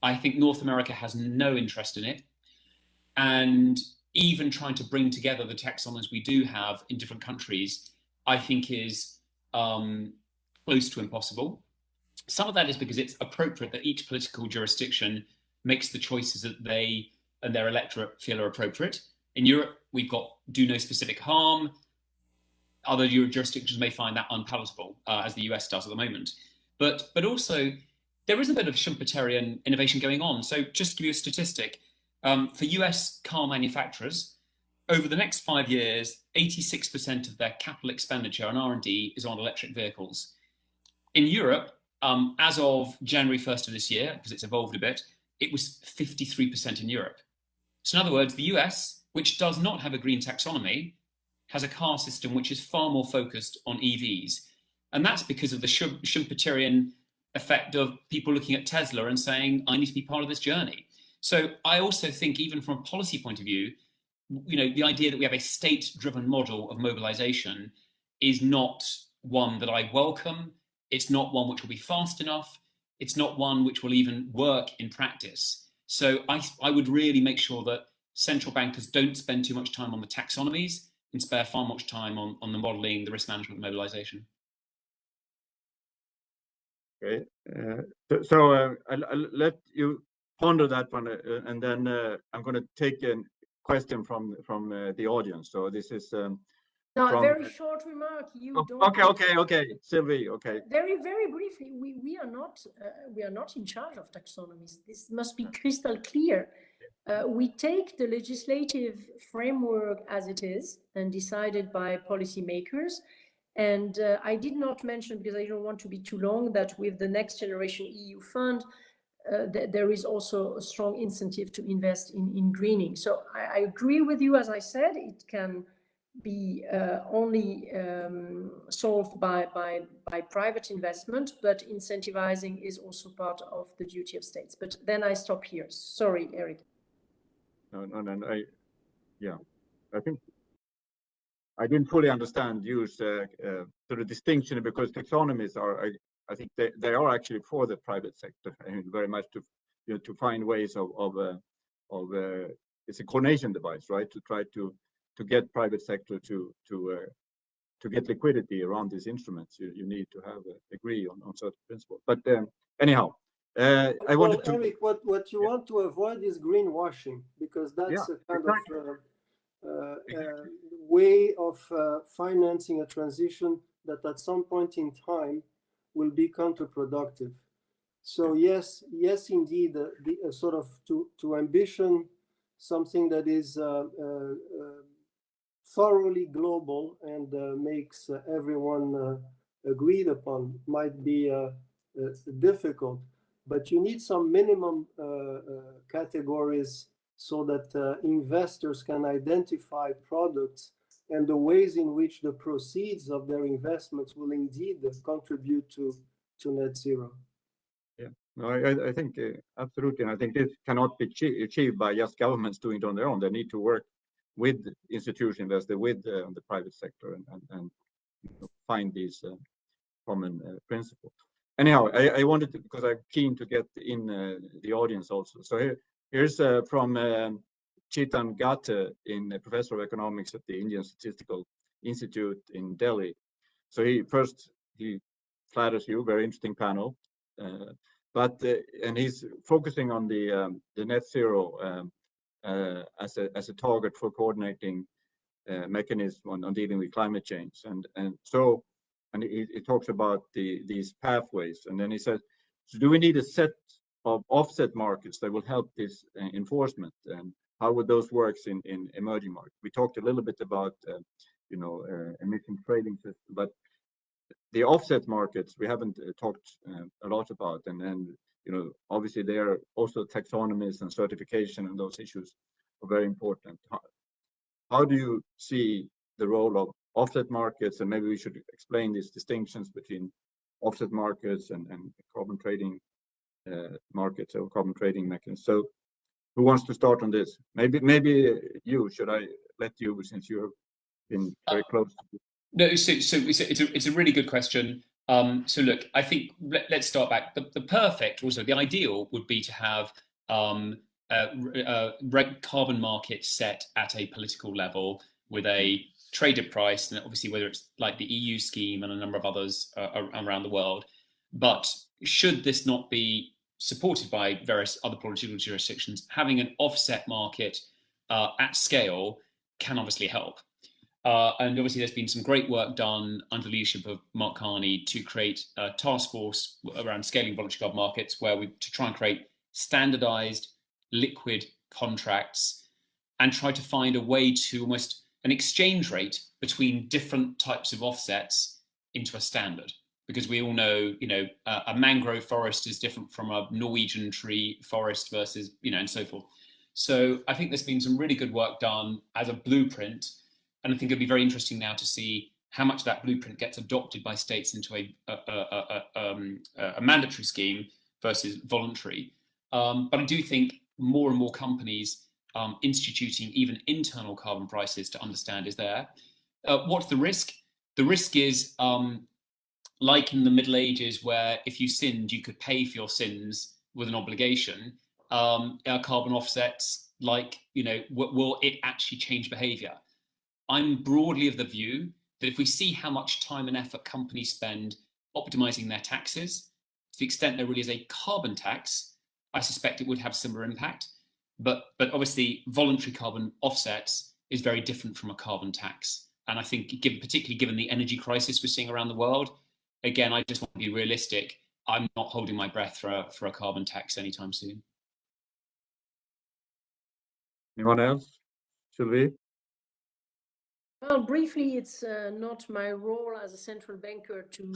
I think North America has no interest in it. And even trying to bring together the taxonomies we do have in different countries, I think is close to impossible. Some of that is because it's appropriate that each political jurisdiction makes the choices that they and their electorate feel are appropriate. In Europe, we've got do no specific harm. Other jurisdictions may find that unpalatable, as the US does at the moment. But also, there is a bit of Schumpeterian innovation going on. So just to give you a statistic, for US car manufacturers, over the next 5 years, 86% of their capital expenditure on R&D is on electric vehicles. In Europe, as of January 1st of this year, because it's evolved a bit, it was 53% in Europe. So in other words, the US, which does not have a green taxonomy, has a car system which is far more focused on EVs. And that's because of the Schumpeterian effect of people looking at Tesla and saying, I need to be part of this journey. So I also think, even from a policy point of view, the idea that we have a state-driven model of mobilization is not one that I welcome. It's not one which will be fast enough. It's not one which will even work in practice. So I would really make sure that central bankers don't spend too much time on the taxonomies and spare far much time on the modeling, the risk management, the mobilization. Okay, so I'll let you ponder that one, and then I'm going to take a question from the audience. So this is no, a very short remark. Okay, Sylvie. Okay. Very briefly, we are not in charge of taxonomies. This must be crystal clear. We take the legislative framework as it is and decided by policymakers. And I did not mention, because I don't want to be too long, that with the Next Generation EU fund, there is also a strong incentive to invest in greening. So I agree with you. As I said, it can be only solved by private investment, but incentivizing is also part of the duty of states. But then I stop here. Sorry, Eric. No, I think I didn't fully understand use sort of distinction, because taxonomies are, I think they are actually for the private sector, and very much to find ways of it's a coordination device, right? To try to get private sector to get liquidity around these instruments. You need to have agree on certain principles. But anyhow, I wanted to. Eric, what you want to avoid is greenwashing, because that's a kind of way of financing a transition that at some point in time will be counterproductive. So yes, indeed, the sort of to ambition something that is thoroughly global and makes everyone agreed upon might be difficult, but you need some minimum categories so that investors can identify products and the ways in which the proceeds of their investments will indeed contribute to net zero. Yeah, no, I think absolutely, and I think this cannot be achieved by just governments doing it on their own. They need to work with institutional investors, with the private sector, and find these common principles. Anyhow, I wanted to, because I'm keen to get in the audience also. So here's from Chetan Ghate, professor of economics at the Indian Statistical Institute in Delhi. So he flatters you, very interesting panel, and he's focusing on the net zero as a target for coordinating mechanism on dealing with climate change, and he talks about these pathways, and then he says, so do we need a set of offset markets that will help this enforcement, and how would those work in emerging markets? We talked a little bit about emission trading system, but the offset markets we haven't talked a lot about, and obviously there are also taxonomies and certification, and those issues are very important. How do you see the role of offset markets, and maybe we should explain these distinctions between offset markets and carbon trading markets or carbon trading mechanisms. So Who wants to start on this? Maybe you. Should I let you, since you have been very close to this? No, so it's a really good question. So look, I think let's start back. The perfect, also the ideal, would be to have carbon markets set at a political level with a traded price, and obviously whether it's like the EU scheme and a number of others around the world. But should this not be supported by various other political jurisdictions, having an offset market at scale can obviously help. And obviously there's been some great work done under the leadership of Mark Carney to create a task force around scaling voluntary carbon markets, where to try and create standardized liquid contracts and try to find a way to almost an exchange rate between different types of offsets into a standard. Because we all know, a mangrove forest is different from a Norwegian tree forest versus, and so forth. So I think there's been some really good work done as a blueprint. And I think it'll be very interesting now to see how much that blueprint gets adopted by states into a mandatory scheme versus voluntary. But I do think more and more companies instituting even internal carbon prices to understand is there. What's the risk? The risk is like in the Middle Ages, where if you sinned, you could pay for your sins with an obligation. Carbon offsets, will it actually change behavior? I'm broadly of the view that if we see how much time and effort companies spend optimizing their taxes, to the extent there really is a carbon tax, I suspect it would have similar impact. But obviously, voluntary carbon offsets is very different from a carbon tax. And I think, particularly given the energy crisis we're seeing around the world, again, I just want to be realistic. I'm not holding my breath for a carbon tax anytime soon. Anyone else? Sylvie? Well, briefly, it's not my role as a central banker to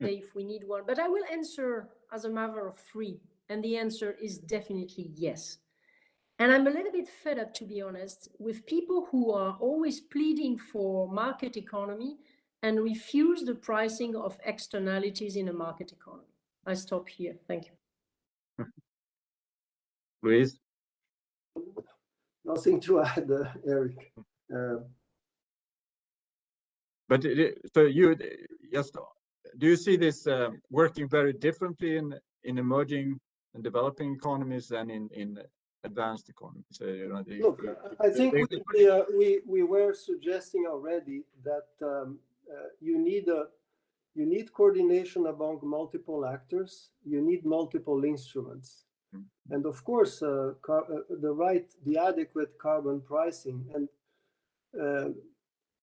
say if we need one, but I will answer as a matter of free. And the answer is definitely yes. And I'm a little bit fed up, to be honest, with people who are always pleading for market economy and refuse the pricing of externalities in a market economy. I stop here. Thank you. Louise? Nothing to add, Eric. But so you just, do you see this working very differently in emerging and developing economies than in advanced economies? Look, I think we were suggesting already that you need coordination among multiple actors. You need multiple instruments, and of course, the adequate carbon pricing. And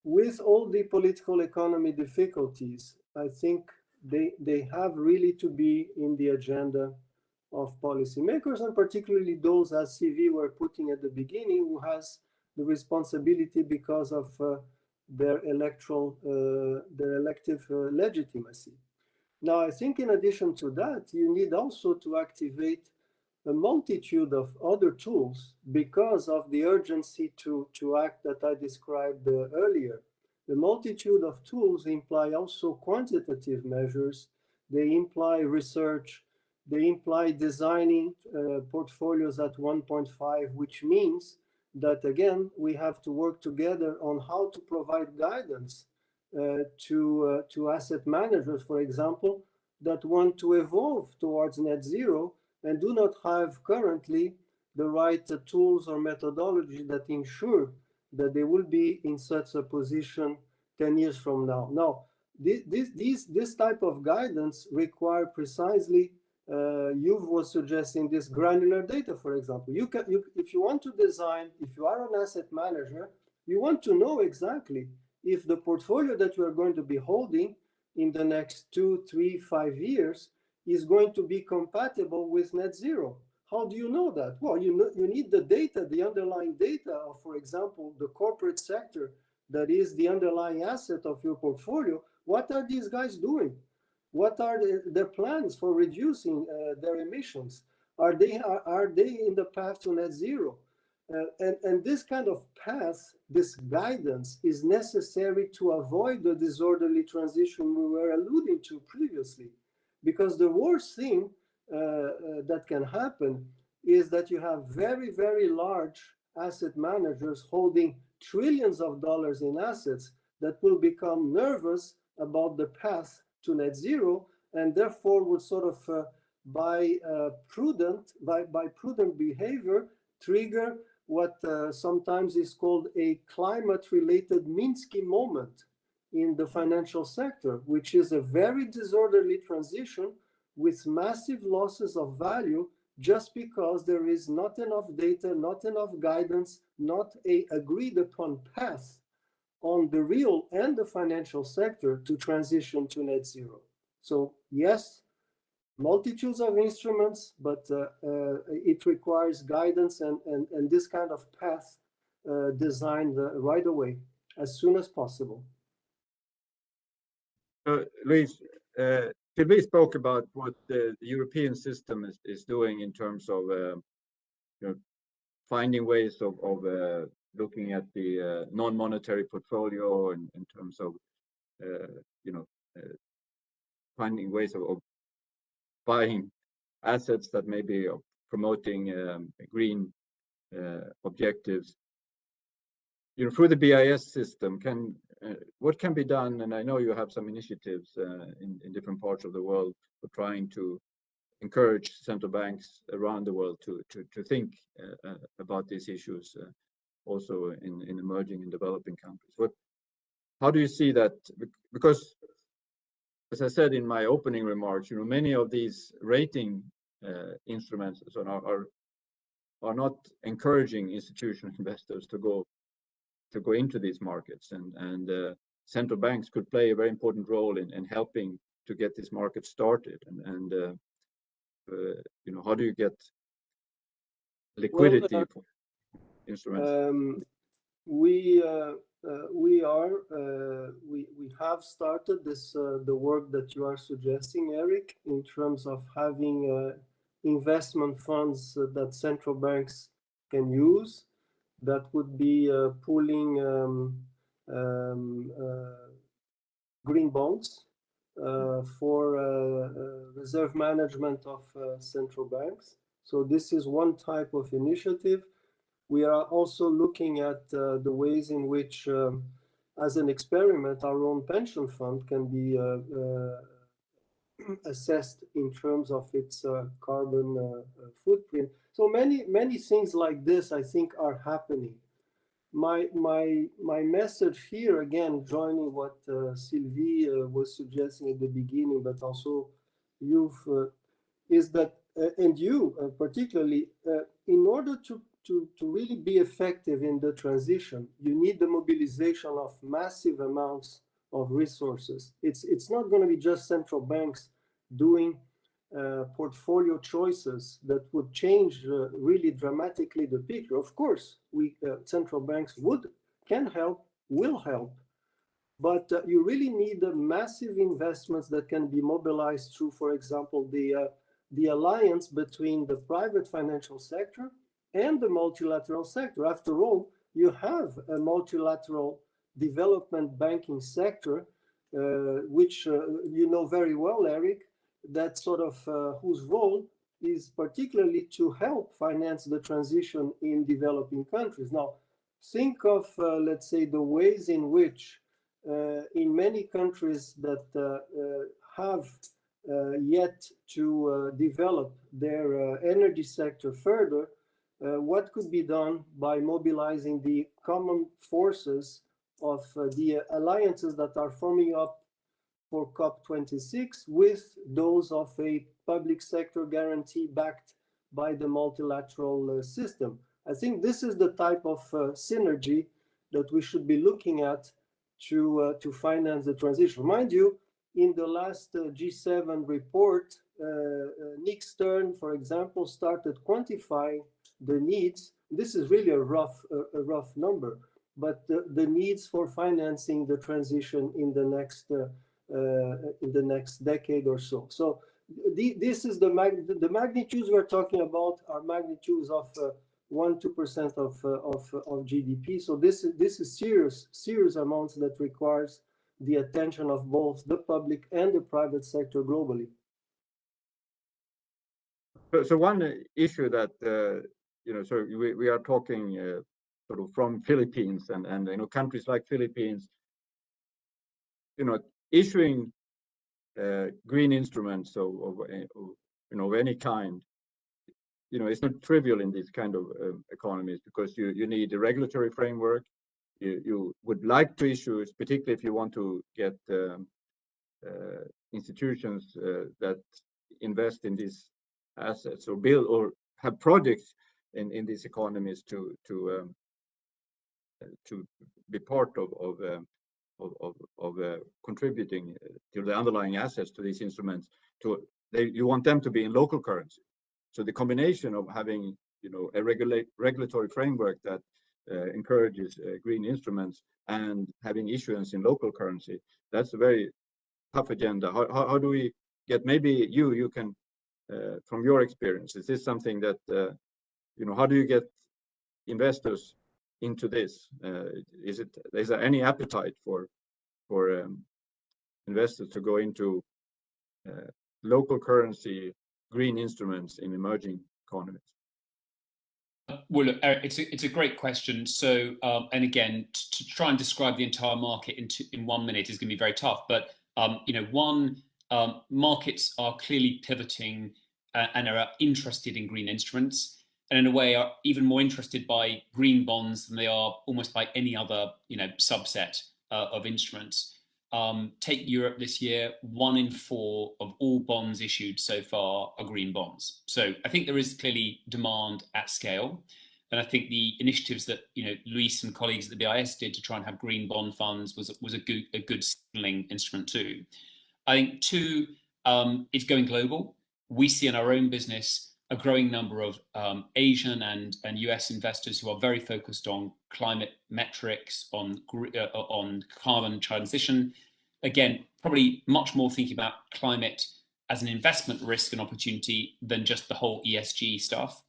with all the political economy difficulties, I think they have really to be in the agenda of policymakers, and particularly those, as CV were putting at the beginning, who has the responsibility because of their elective legitimacy. Now, I think in addition to that, you need also to activate a multitude of other tools because of the urgency to act that I described earlier. The multitude of tools imply also quantitative measures. They imply research. They imply designing portfolios at 1.5, which means that, again, we have to work together on how to provide guidance to asset managers, for example, that want to evolve towards net zero and do not have currently the right tools or methodology that ensure that they will be in such a position 10 years from now. Now, this type of guidance require precisely, you was suggesting this granular data, for example. If you want to design, if you are an asset manager, you want to know exactly if the portfolio that you are going to be holding in the next 2, 3, 5 years is going to be compatible with net zero. How do you know that? Well, you need the data, the underlying data of, for example, the corporate sector that is the underlying asset of your portfolio. What are these guys doing? What are their plans for reducing their emissions? Are they in the path to net zero? And this kind of path, this guidance is necessary to avoid the disorderly transition we were alluding to previously. Because the worst thing that can happen is that you have very, very large asset managers holding trillions of dollars in assets that will become nervous about the path to net zero, and therefore would sort of by prudent behavior trigger what sometimes is called a climate-related Minsky moment in the financial sector, which is a very disorderly transition with massive losses of value just because there is not enough data, not enough guidance, not a agreed upon path on the real and the financial sector to transition to net zero. So yes, multitudes of instruments, but it requires guidance and this kind of path designed right away, as soon as possible. Luis, Sylvie spoke about what the European system is doing in terms of finding ways of looking at the non-monetary portfolio and in terms of finding ways of buying assets that may be promoting green objectives. Through the BIS system, what can be done? And I know you have some initiatives in different parts of the world for trying to encourage central banks around the world to think about these issues, also in emerging and developing countries. How do you see that? Because, as I said in my opening remarks, many of these rating instruments are not encouraging institutional investors to go into these markets, and central banks could play a very important role in helping to get this market started. And how do you get liquidity for instruments? We have started this the work that you are suggesting, Eric, in terms of having investment funds that central banks can use. That would be pooling green bonds for reserve management of central banks. So this is one type of initiative. We are also looking at the ways in which, as an experiment, our own pension fund can be assessed in terms of its carbon footprint. So many things like this, I think, are happening. My message here, again, joining what Sylvie was suggesting at the beginning, but also you've, is that, and you particularly, in order to really be effective in the transition, you need the mobilization of massive amounts of resources. It's not going to be just central banks doing portfolio choices that would change really dramatically the picture. Of course, central banks can help, will help, but you really need massive investments that can be mobilized through, for example, the alliance between the private financial sector and the multilateral sector. After all, you have a multilateral development banking sector, which you know very well, Eric, that sort of whose role is particularly to help finance the transition in developing countries. Now, think of, let's say, the ways in which in many countries that have yet to develop their energy sector further, what could be done by mobilizing the common forces of the alliances that are forming up for COP26 with those of a public sector guarantee backed by the multilateral system. I think this is the type of synergy that we should be looking at to finance the transition. Mind you, in the last G7 report, Nick Stern, for example, started quantifying the needs. This is really a rough number, but the needs for financing the transition in the next decade or so. So this is the magnitudes we're talking about are magnitudes of 1-2% of GDP. So this is serious amounts that requires the attention of both the public and the private sector globally. So one issue that so we are talking sort of from Philippines and countries like Philippines, issuing green instruments of any kind, it's not trivial in these kind of economies, because you need a regulatory framework. You would like to issue, particularly if you want to get institutions that invest in these assets or build or have projects in these economies to be part of contributing to the underlying assets to these instruments. You want them to be in local currency. So the combination of having a regulatory framework that encourages green instruments and having issuance in local currency, that's a very tough agenda. How do we get, maybe you can from your experience, is this something that how do you get investors into this? Is there any appetite for investors to go into local currency green instruments in emerging economies? Well, look, Eric, it's a great question. So, and again, to try and describe the entire market in 1 minute is going to be very tough. But markets are clearly pivoting and are interested in green instruments, and in a way are even more interested by green bonds than they are almost by any other subset of instruments. Take Europe this year, 1 in 4 of all bonds issued so far are green bonds. So I think there is clearly demand at scale. And I think the initiatives that Luis and colleagues at the BIS did to try and have green bond funds was a good signaling instrument too. I think 2, it's going global. We see in our own business a growing number of Asian and US investors who are very focused on climate metrics, on carbon transition. Again, probably much more thinking about climate as an investment risk and opportunity than just the whole ESG stuff.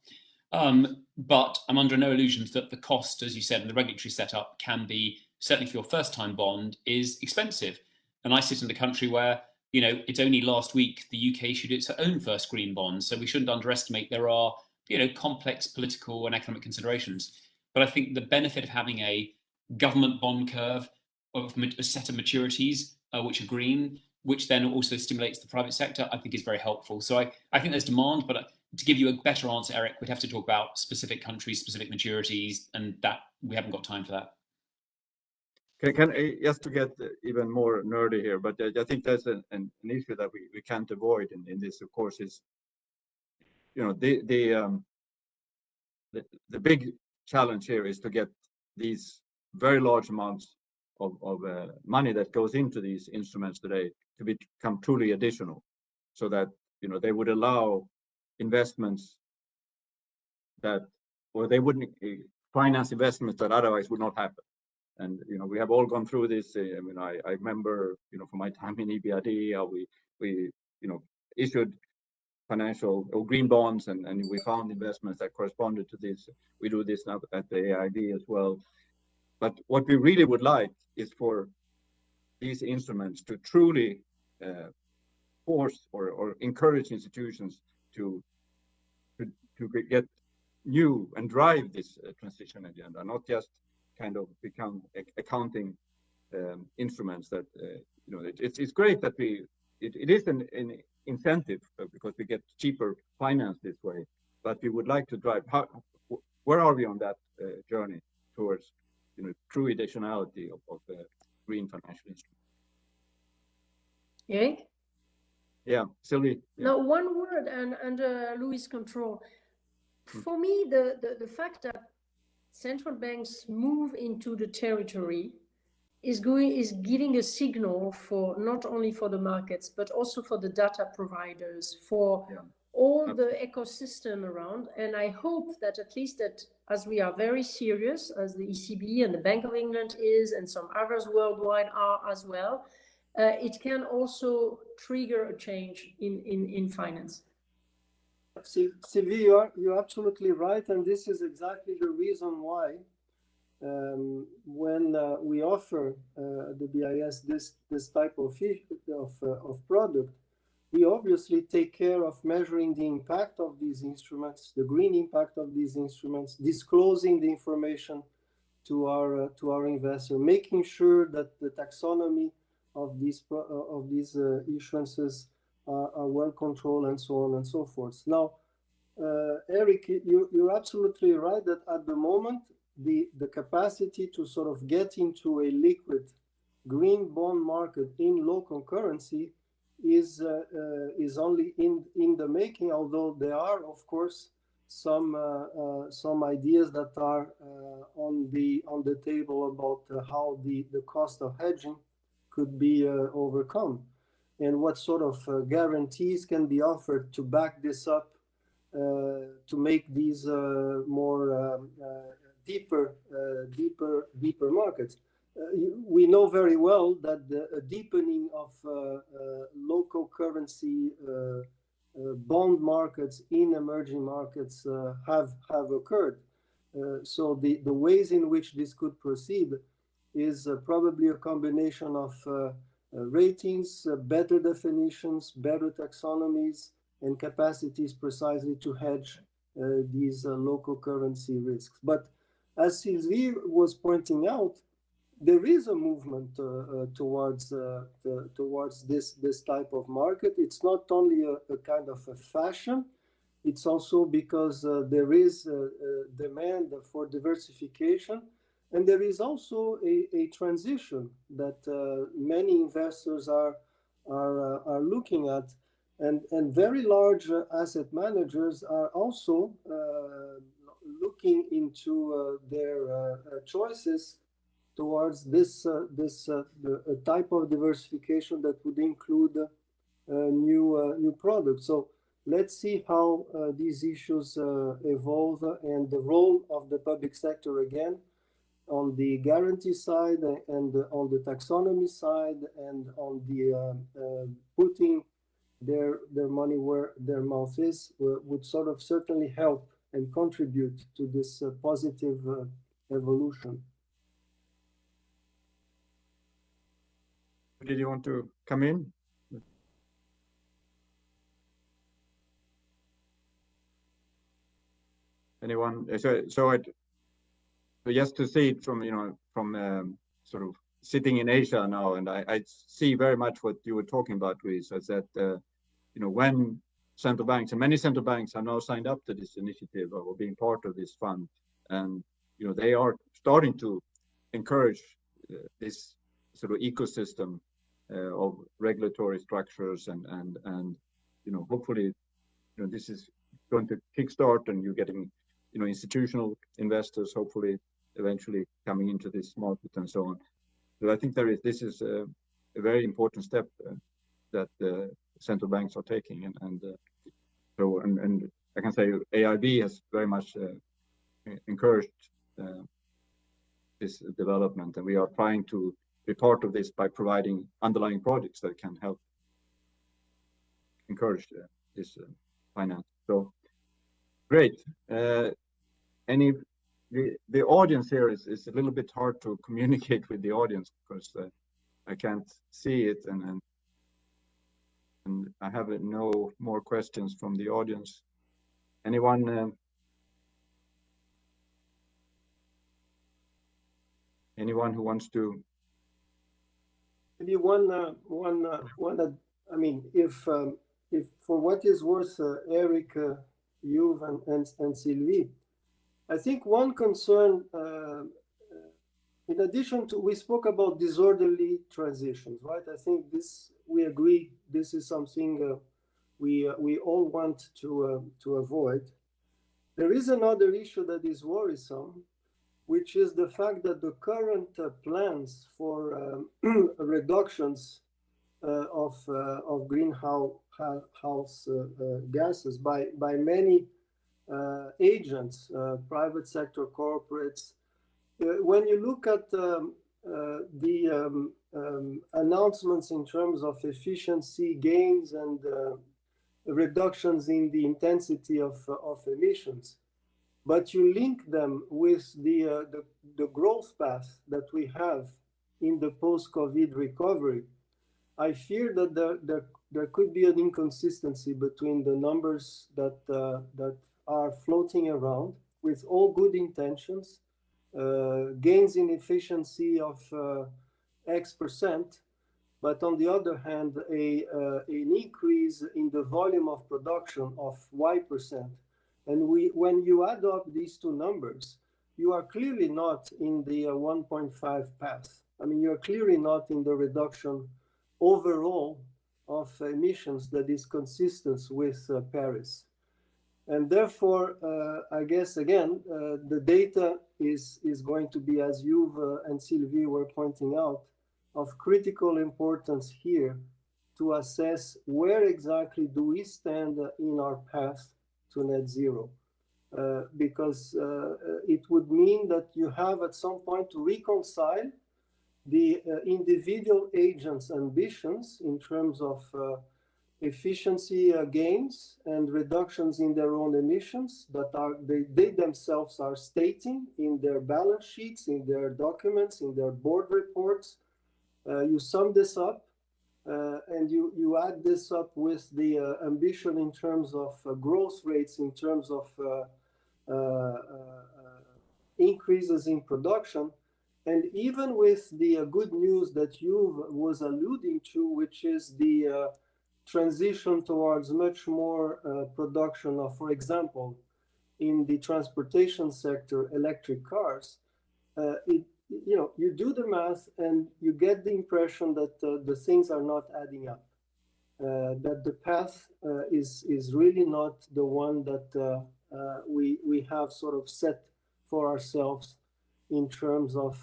But I'm under no illusions that the cost, as you said, and the regulatory setup can be, certainly for your first-time bond, is expensive. And I sit in a country where it's only last week the UK issued its own first green bond, so we shouldn't underestimate there are complex political and economic considerations. But I think the benefit of having a government bond curve of a set of maturities which are green, which then also stimulates the private sector, I think is very helpful. So I think there's demand, but to give you a better answer, Eric, we'd have to talk about specific countries, specific maturities, and that we haven't got time for that. Can just to get even more nerdy here, but I think there's an issue that we can't avoid in this, of course, is the big challenge here is to get these very large amounts of money that goes into these instruments today to become truly additional, so that they would allow investments or they wouldn't finance investments that otherwise would not happen. And we have all gone through this. I remember from my time in EBRD how we issued financial or green bonds and we found investments that corresponded to this. We do this now at the AIB as well. But what we really would like is for these instruments to truly force or encourage institutions to get new and drive this transition agenda, not just kind of become accounting instruments that it's great that it is an incentive because we get cheaper finance this way, but we would like to drive. Where are we on that journey towards true additionality of green financial instruments? Yeah. Yeah, Sylvie. Yeah. Now, one word and Louis' control. For me, the fact that central banks move into the territory is giving a signal for not only for the markets but also for the data providers, for all the ecosystem around. And I hope that at least that as we are very serious, as the ECB and the Bank of England is, and some others worldwide are as well, it can also trigger a change in finance. Sylvie, you're absolutely right, and this is exactly the reason why when we offer the BIS this type of product, we obviously take care of measuring the impact of these instruments, the green impact of these instruments, disclosing the information to our investor, making sure that the taxonomy of these issuances are well controlled, and so on and so forth. Now, Eric, you're absolutely right that at the moment the capacity to sort of get into a liquid green bond market in local currency is only in the making, although there are, of course, some ideas that are on the table about how the cost of hedging could be overcome, and what sort of guarantees can be offered to back this up, to make these more deeper markets. We know very well that the deepening of local currency bond markets in emerging markets have occurred. So the ways in which this could proceed is probably a combination of ratings, better definitions, better taxonomies, and capacities precisely to hedge these local currency risks. But as Sylvie was pointing out, there is a movement towards this type of market. It's not only a kind of a fashion, it's also because there is a demand for diversification, and there is also a transition that many investors are looking at, and very large asset managers are also looking into their choices towards this type of diversification that would include new products. So let's see how these issues evolve, and the role of the public sector again on the guarantee side, and on the taxonomy side, and on the putting their money where their mouth is, would sort of certainly help and contribute to this positive evolution. Did you want to come in? Anyone? So just to see it from sort of sitting in Asia now, and I see very much what you were talking about, Luis, is that when central banks, and many central banks are now signed up to this initiative or being part of this fund, and they are starting to encourage this sort of ecosystem of regulatory structures, and hopefully this is going to kickstart, and you're getting institutional investors hopefully eventually coming into this market and so on. So I think this is a very important step that the central banks are taking, and I can say AIB has very much encouraged this development, and we are trying to be part of this by providing underlying projects that can help encourage this finance. So great. The audience here is a little bit hard to communicate with the audience because I can't see it, and I have no more questions from the audience. Anyone? Anyone who wants to? Maybe one. I mean, if for what is worth, Eric, you and Sylvie, I think one concern, in addition to, we spoke about disorderly transitions, right? I think we agree this is something we all want to avoid. There is another issue that is worrisome, which is the fact that the current plans for reductions of greenhouse gases by many agents, private sector corporates. When you look at the announcements in terms of efficiency gains and reductions in the intensity of emissions, but you link them with the growth path that we have in the post-COVID recovery, I fear that there could be an inconsistency between the numbers that are floating around with all good intentions, gains in efficiency of X%, but on the other hand, an increase in the volume of production of Y%. And when you add up these two numbers, you are clearly not in the 1.5 path. I mean, you're clearly not in the reduction overall of emissions that is consistent with Paris. And therefore, I guess, again, the data is going to be, as you and Sylvie were pointing out, of critical importance here to assess where exactly do we stand in our path to net zero. Because it would mean that you have at some point to reconcile the individual agents' ambitions in terms of efficiency gains and reductions in their own emissions that they themselves are stating in their balance sheets, in their documents, in their board reports. You sum this up and you add this up with the ambition in terms of growth rates, in terms of increases in production, and even with the good news that you was alluding to, which is the transition towards much more production of, for example, in the transportation sector, electric cars, you do the math and you get the impression that the things are not adding up, that the path is really not the one that we have sort of set for ourselves in terms of,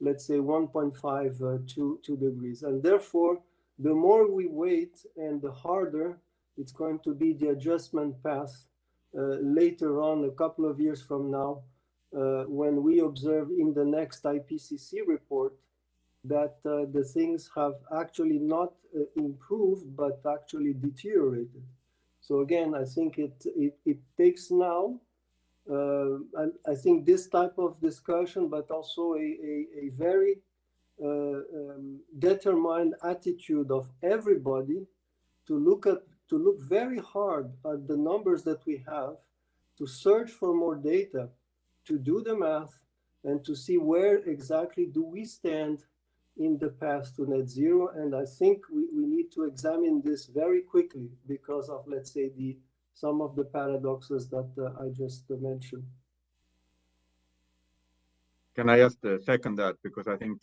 let's say, 1.5 to 2 degrees. And therefore, the more we wait and the harder it's going to be the adjustment path later on, a couple of years from now, when we observe in the next IPCC report that the things have actually not improved, but actually deteriorated. So again, I think it takes now, I think this type of discussion, but also a very determined attitude of everybody to look very hard at the numbers that we have, to search for more data, to do the math, and to see where exactly do we stand in the path to net zero. And I think we need to examine this very quickly because of, let's say, some of the paradoxes that I just mentioned. Can I just second that? Because I think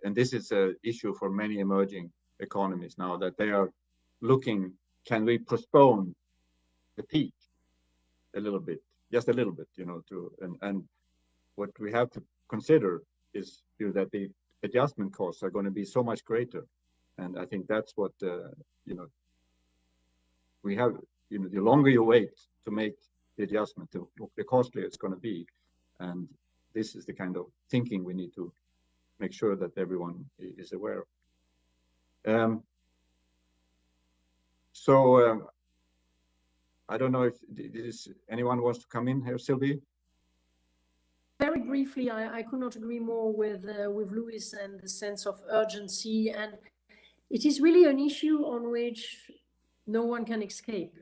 and this is an issue for many emerging economies now, that they are looking, can we postpone the peak a little bit, just a little bit, and what we have to consider is that the adjustment costs are going to be so much greater. And I think that's what, we have, the longer you wait to make the adjustment, the costlier it's going to be. And this is the kind of thinking we need to make sure that everyone is aware of. I don't know if anyone wants to come in here, Sylvie? Very briefly, I could not agree more with Louis and the sense of urgency. And it is really an issue on which no one can escape.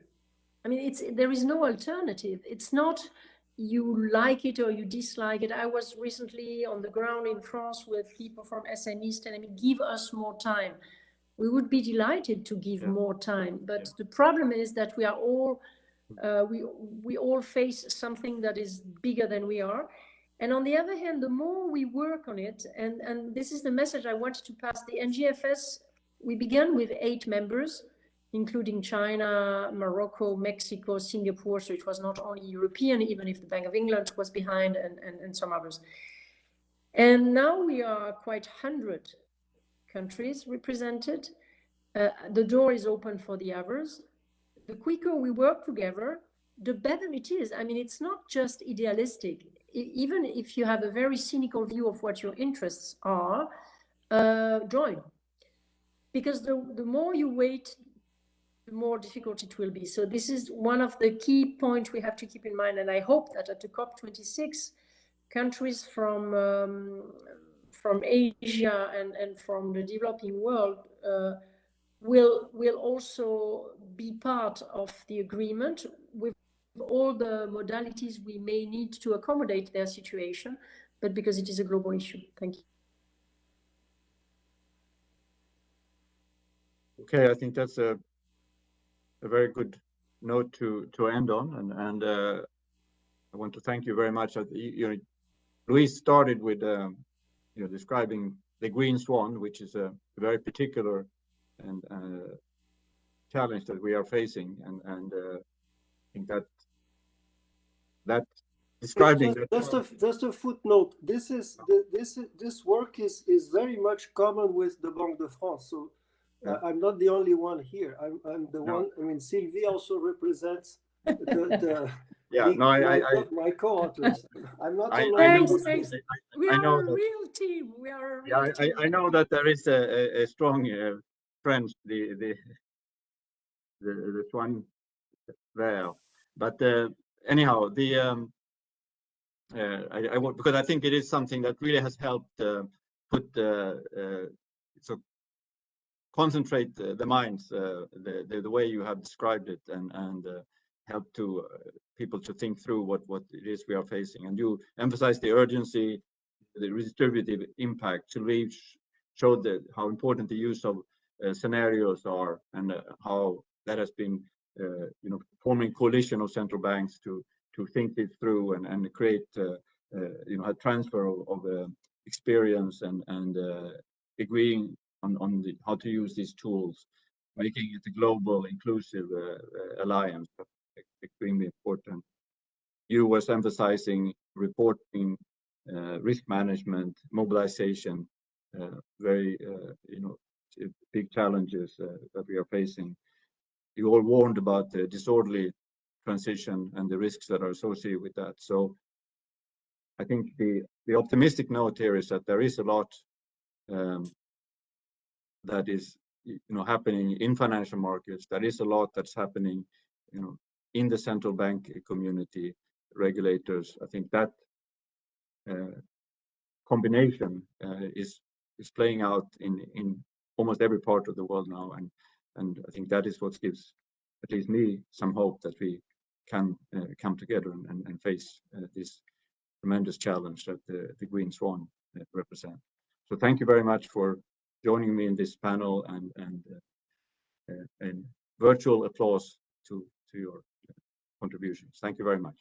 I mean, there is no alternative. It's not you like it or you dislike it. I was recently on the ground in France with people from SMEs telling me, give us more time. We would be delighted to give more time. But the problem is that we are all, we all face something that is bigger than we are. And on the other hand, the more we work on it, and this is the message I wanted to pass, the NGFS, we began with 8 members, including China, Morocco, Mexico, Singapore. So it was not only European, even if the Bank of England was behind and some others. And now we are quite 100 countries represented. The door is open for the others. The quicker we work together, the better it is. I mean, it's not just idealistic. Even if you have a very cynical view of what your interests are, join. Because the more you wait, the more difficult it will be. So this is one of the key points we have to keep in mind. And I hope that at the COP26, countries from Asia and from the developing world will also be part of the agreement with all the modalities we may need to accommodate their situation, but because it is a global issue. Thank you. Okay, I think that's a very good note to end on, and I want to thank you very much. Louise started with describing the green swan, which is a very particular and challenge that we are facing, and I think that describing just a footnote. This work is very much common with the Banque de France. So I'm not the only one here. I'm the one. I mean, Sylvie also represents the my co-authors. I'm not alone. Thanks. We are a real team. We are a real team. I know that there is a strong friend, the swan there, but anyhow, I want, because I think it is something that really has helped concentrate the minds the way you have described it, and help to people to think through what it is we are facing. And you emphasize the urgency, the redistributive impact. Sylvie showed how important the use of scenarios are, and how that has been forming coalition of central banks to think this through and create a transfer of experience and agreeing on how to use these tools, making it a global inclusive alliance. Extremely important. You was emphasizing reporting, risk management, mobilization, very big challenges that we are facing. You all warned about the disorderly transition and the risks that are associated with that. So I think the optimistic note here is that there is a lot that is happening in financial markets. There is a lot that's happening in the central bank community, regulators. I think that combination is playing out in almost every part of the world now, and I think that is what gives at least me some hope that we can come together and face this tremendous challenge that the green swan represent. So thank you very much for joining me in this panel, and virtual applause to your contributions. Thank you very much.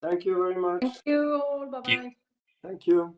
Thank you very much. Thank you all. Bye-bye. Thank you.